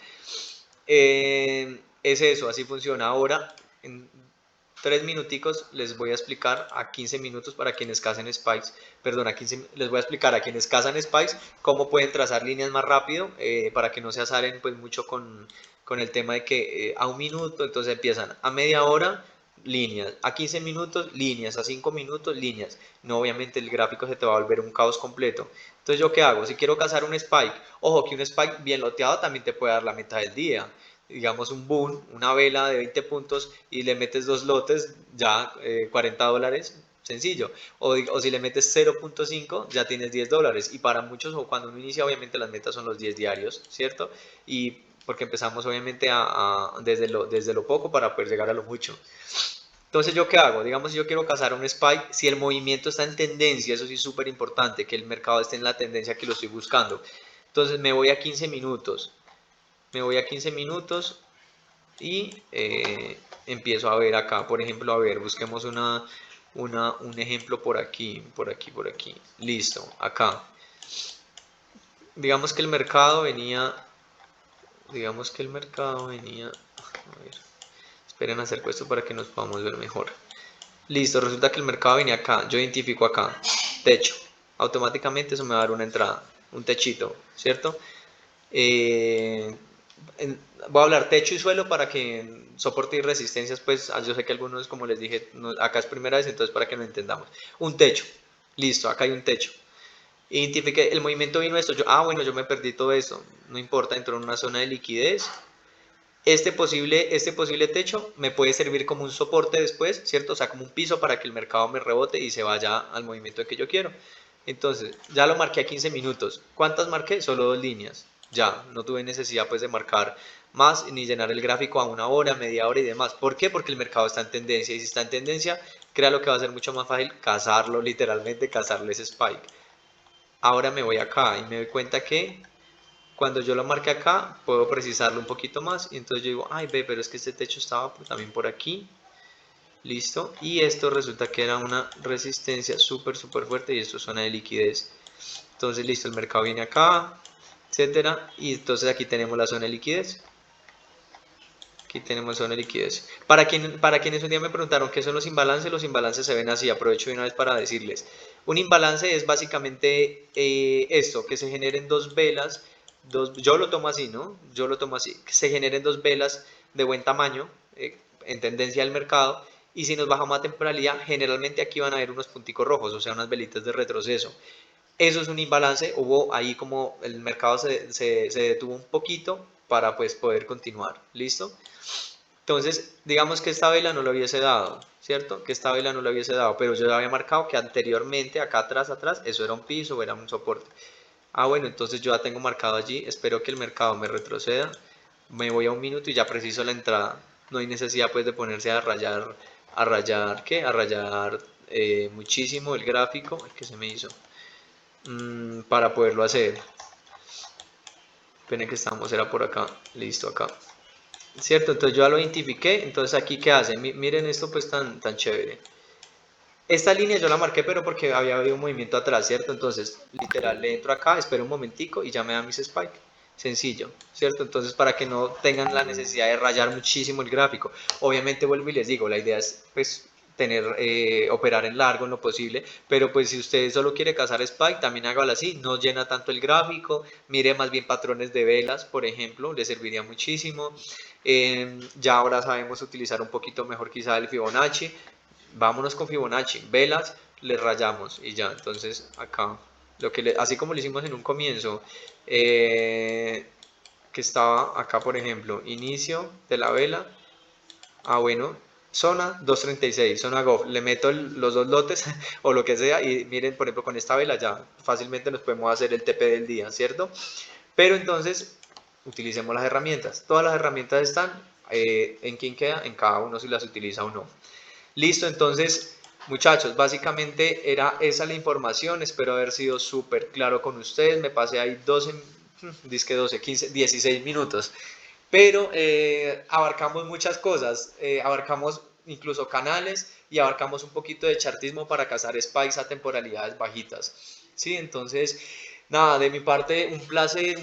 Es eso, así funciona. Ahora, en 3 minuticos les voy a explicar a 15 minutos para quienes cacen spikes, perdón, les voy a explicar a quienes cazan spikes cómo pueden trazar líneas más rápido para que no se azaren pues mucho con el tema de que a 1 minuto, entonces empiezan a media hora líneas, a 15 minutos líneas, a 5 minutos líneas. No, obviamente el gráfico se te va a volver un caos completo. Entonces, ¿yo qué hago? Si quiero cazar un spike, ojo que un spike bien loteado también te puede dar la mitad del día. Digamos un boom, una vela de 20 puntos y le metes dos lotes, ya $40, sencillo. O si le metes 0.5, ya tienes $10. Y para muchos, o cuando uno inicia, obviamente las metas son los 10 diarios, ¿cierto? Y porque empezamos obviamente desde lo poco para poder llegar a lo mucho. Entonces, ¿yo qué hago? Digamos, si yo quiero cazar un spike, si el movimiento está en tendencia, eso sí es súper importante, que el mercado esté en la tendencia que lo estoy buscando. Entonces, me voy a 15 minutos. Me voy a 15 minutos y empiezo a ver acá, por ejemplo, a ver, busquemos un ejemplo por aquí, por aquí, por aquí. Listo, acá. Digamos que el mercado venía, a ver, esperen acerco esto para que nos podamos ver mejor. Listo, resulta que el mercado venía acá, yo identifico acá, techo, automáticamente eso me va a dar una entrada, un techito, ¿cierto? Eh, Voy a hablar techo y suelo para que soporte y resistencias, pues yo sé que algunos, como les dije, acá es primera vez, entonces para que lo entendamos. Un techo, listo, acá hay un techo. Identifique, el movimiento vino esto, bueno, yo me perdí todo esto, no importa, entró en una zona de liquidez. Este posible techo me puede servir como un soporte después, ¿cierto? O sea, como un piso para que el mercado me rebote y se vaya al movimiento que yo quiero. Entonces, ya lo marqué a 15 minutos. ¿Cuántas marqué? Solo 2 líneas. Ya, no tuve necesidad pues de marcar más ni llenar el gráfico a 1 hora, media hora y demás. ¿Por qué? Porque el mercado está en tendencia y si está en tendencia, crea lo que va a ser mucho más fácil cazarlo, literalmente cazarle ese spike. Ahora me voy acá y me doy cuenta que Cuando yo lo marque acá, puedo precisarlo un poquito más. Y entonces yo digo, ay, ve, pero es que este techo estaba también por aquí. Listo. Y esto resulta que era una resistencia súper fuerte y esto es zona de liquidez. Entonces, listo, el mercado viene acá, etcétera. Y entonces aquí tenemos la zona de liquidez. Aquí tenemos zona de liquidez. Para quienes un día me preguntaron qué son los imbalances se ven así. Aprovecho de una vez para decirles. Un imbalance es básicamente esto, que se generen dos velas, yo lo tomo así, ¿no? Yo lo tomo así, que se generen dos velas de buen tamaño, en tendencia del mercado, y si nos bajamos a temporalidad, generalmente aquí van a haber unos punticos rojos, o sea, unas velitas de retroceso. Eso es un imbalance, hubo ahí como el mercado se detuvo un poquito para pues poder continuar, ¿listo? Entonces, digamos que esta vela no lo hubiese dado, ¿cierto? Que esta vela no lo hubiese dado, pero yo había marcado que anteriormente, acá atrás, eso era un piso o era un soporte. Ah, bueno, entonces yo ya tengo marcado allí, espero que el mercado me retroceda, me voy a un minuto y ya preciso la entrada. No hay necesidad pues de ponerse a rayar, ¿qué? A rayar muchísimo el gráfico, que se me hizo, para poderlo hacer. Esperen que estamos, era por acá, listo, acá. ¿Cierto? Entonces yo ya lo identifiqué, entonces aquí ¿qué hace? Miren esto pues tan chévere. Esta línea yo la marqué pero porque había habido un movimiento atrás, ¿cierto? Entonces literal le entro acá, espero un momentico y ya me da mis spike. Sencillo, ¿cierto? Entonces para que no tengan la necesidad de rayar muchísimo el gráfico. Obviamente vuelvo y les digo, la idea es pues operar en largo en lo posible, pero pues si usted solo quiere cazar spike, también hágalo así, no llena tanto el gráfico, mire más bien patrones de velas, por ejemplo, le serviría muchísimo. Ya ahora sabemos utilizar un poquito mejor quizá el Fibonacci, vámonos con Fibonacci, velas, le rayamos y ya, entonces acá, así como lo hicimos en un comienzo, que estaba acá por ejemplo, inicio de la vela, bueno, zona 236, zona GOF, le meto los dos lotes o lo que sea y miren, por ejemplo, con esta vela ya fácilmente nos podemos hacer el TP del día, ¿cierto? Pero entonces, utilicemos las herramientas, todas las herramientas están en quién queda, en cada uno si las utiliza o no. Listo, entonces, muchachos, básicamente era esa la información, espero haber sido súper claro con ustedes, me pasé ahí 15, 16 minutos, pero abarcamos muchas cosas, abarcamos incluso canales y abarcamos un poquito de chartismo para cazar spikes a temporalidades bajitas, ¿sí? Entonces, nada, de mi parte, un placer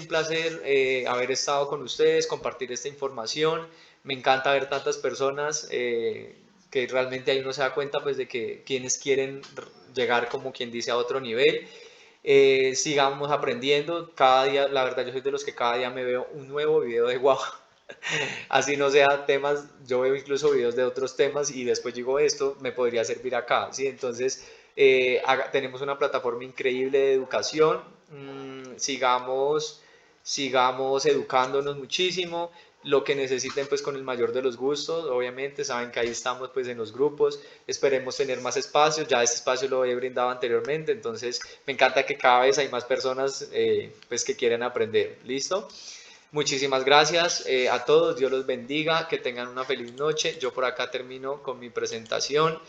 haber estado con ustedes, compartir esta información, me encanta ver tantas personas que realmente ahí uno se da cuenta pues de que quienes quieren llegar como quien dice a otro nivel, sigamos aprendiendo cada día, la verdad yo soy de los que cada día me veo un nuevo video de wow, así no sea temas, yo veo incluso videos de otros temas y después digo esto me podría servir acá, ¿sí? Entonces tenemos una plataforma increíble de educación, sigamos educándonos muchísimo, lo que necesiten pues con el mayor de los gustos, obviamente saben que ahí estamos pues en los grupos, esperemos tener más espacios, ya este espacio lo he brindado anteriormente, entonces me encanta que cada vez hay más personas pues que quieren aprender, ¿listo? Muchísimas gracias a todos, Dios los bendiga, que tengan una feliz noche, yo por acá termino con mi presentación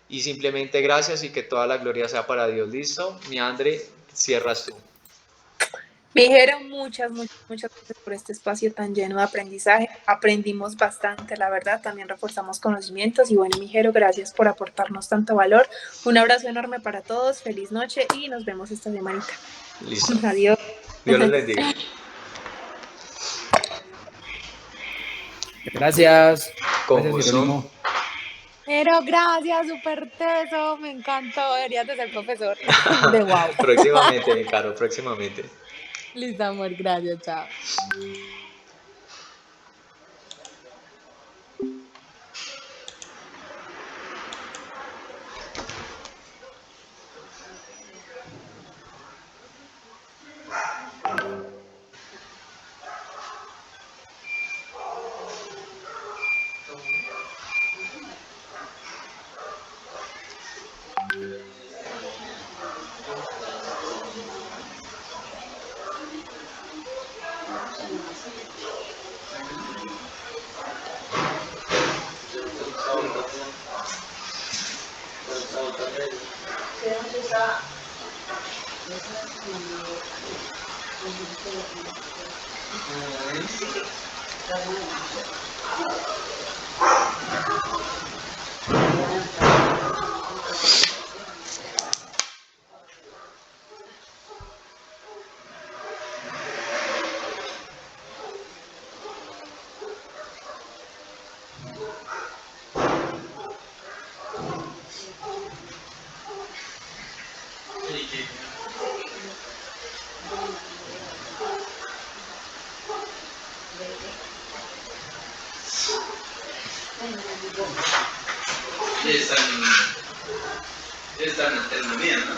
y simplemente gracias y que toda la gloria sea para Dios, ¿listo? Mi Andre, cierras tú. Mijero, muchas gracias por este espacio tan lleno de aprendizaje. Aprendimos bastante, la verdad, también reforzamos conocimientos y bueno, Mijero, gracias por aportarnos tanto valor. Un abrazo enorme para todos, feliz noche y nos vemos esta semanita. Listo. Adiós. Dios los bendiga. Gracias. Con Gracias, gusto. Jerónimo. Pero gracias, súper teso, me encantó, deberías de ser profesor de wow. Próximamente, mi caro, próximamente. Listo, amor, gracias, chao. Ya están en terminía, ¿no?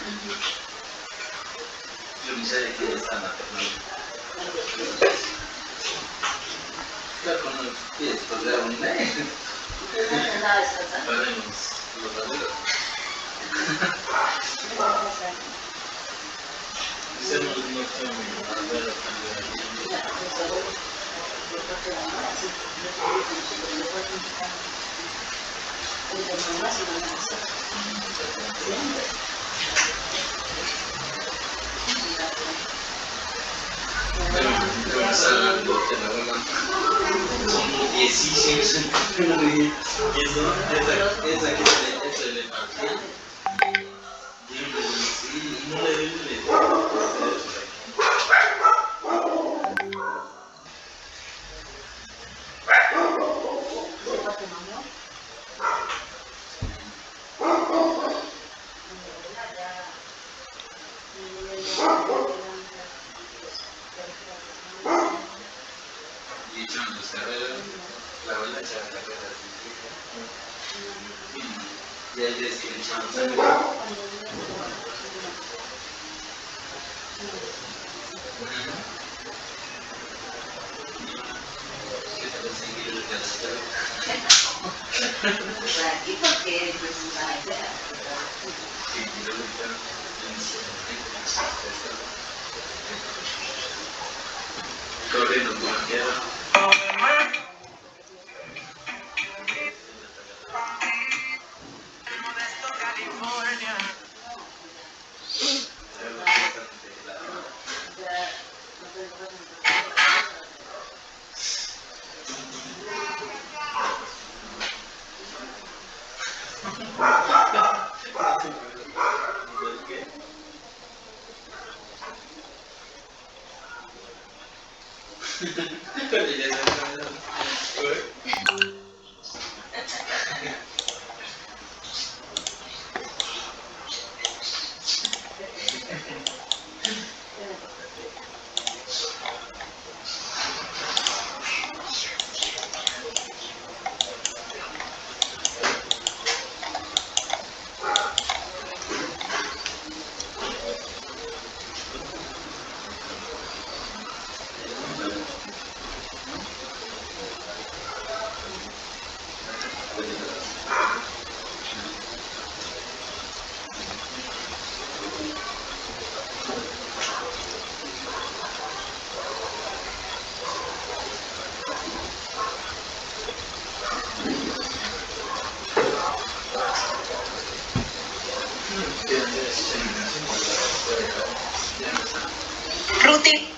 Yo no sé que ya están en terminía. Ya con los pies, pues ya un mes. Paremos los abuelos. Hacemos un cambio. Somos 16 y eso, esa que se le partía. Sí, no le debe. Y echando carrera, la bola echaba carrera. Y el día que echamos carrera. ¿Y por qué precisamente? Corriendo como quiera. Ruti.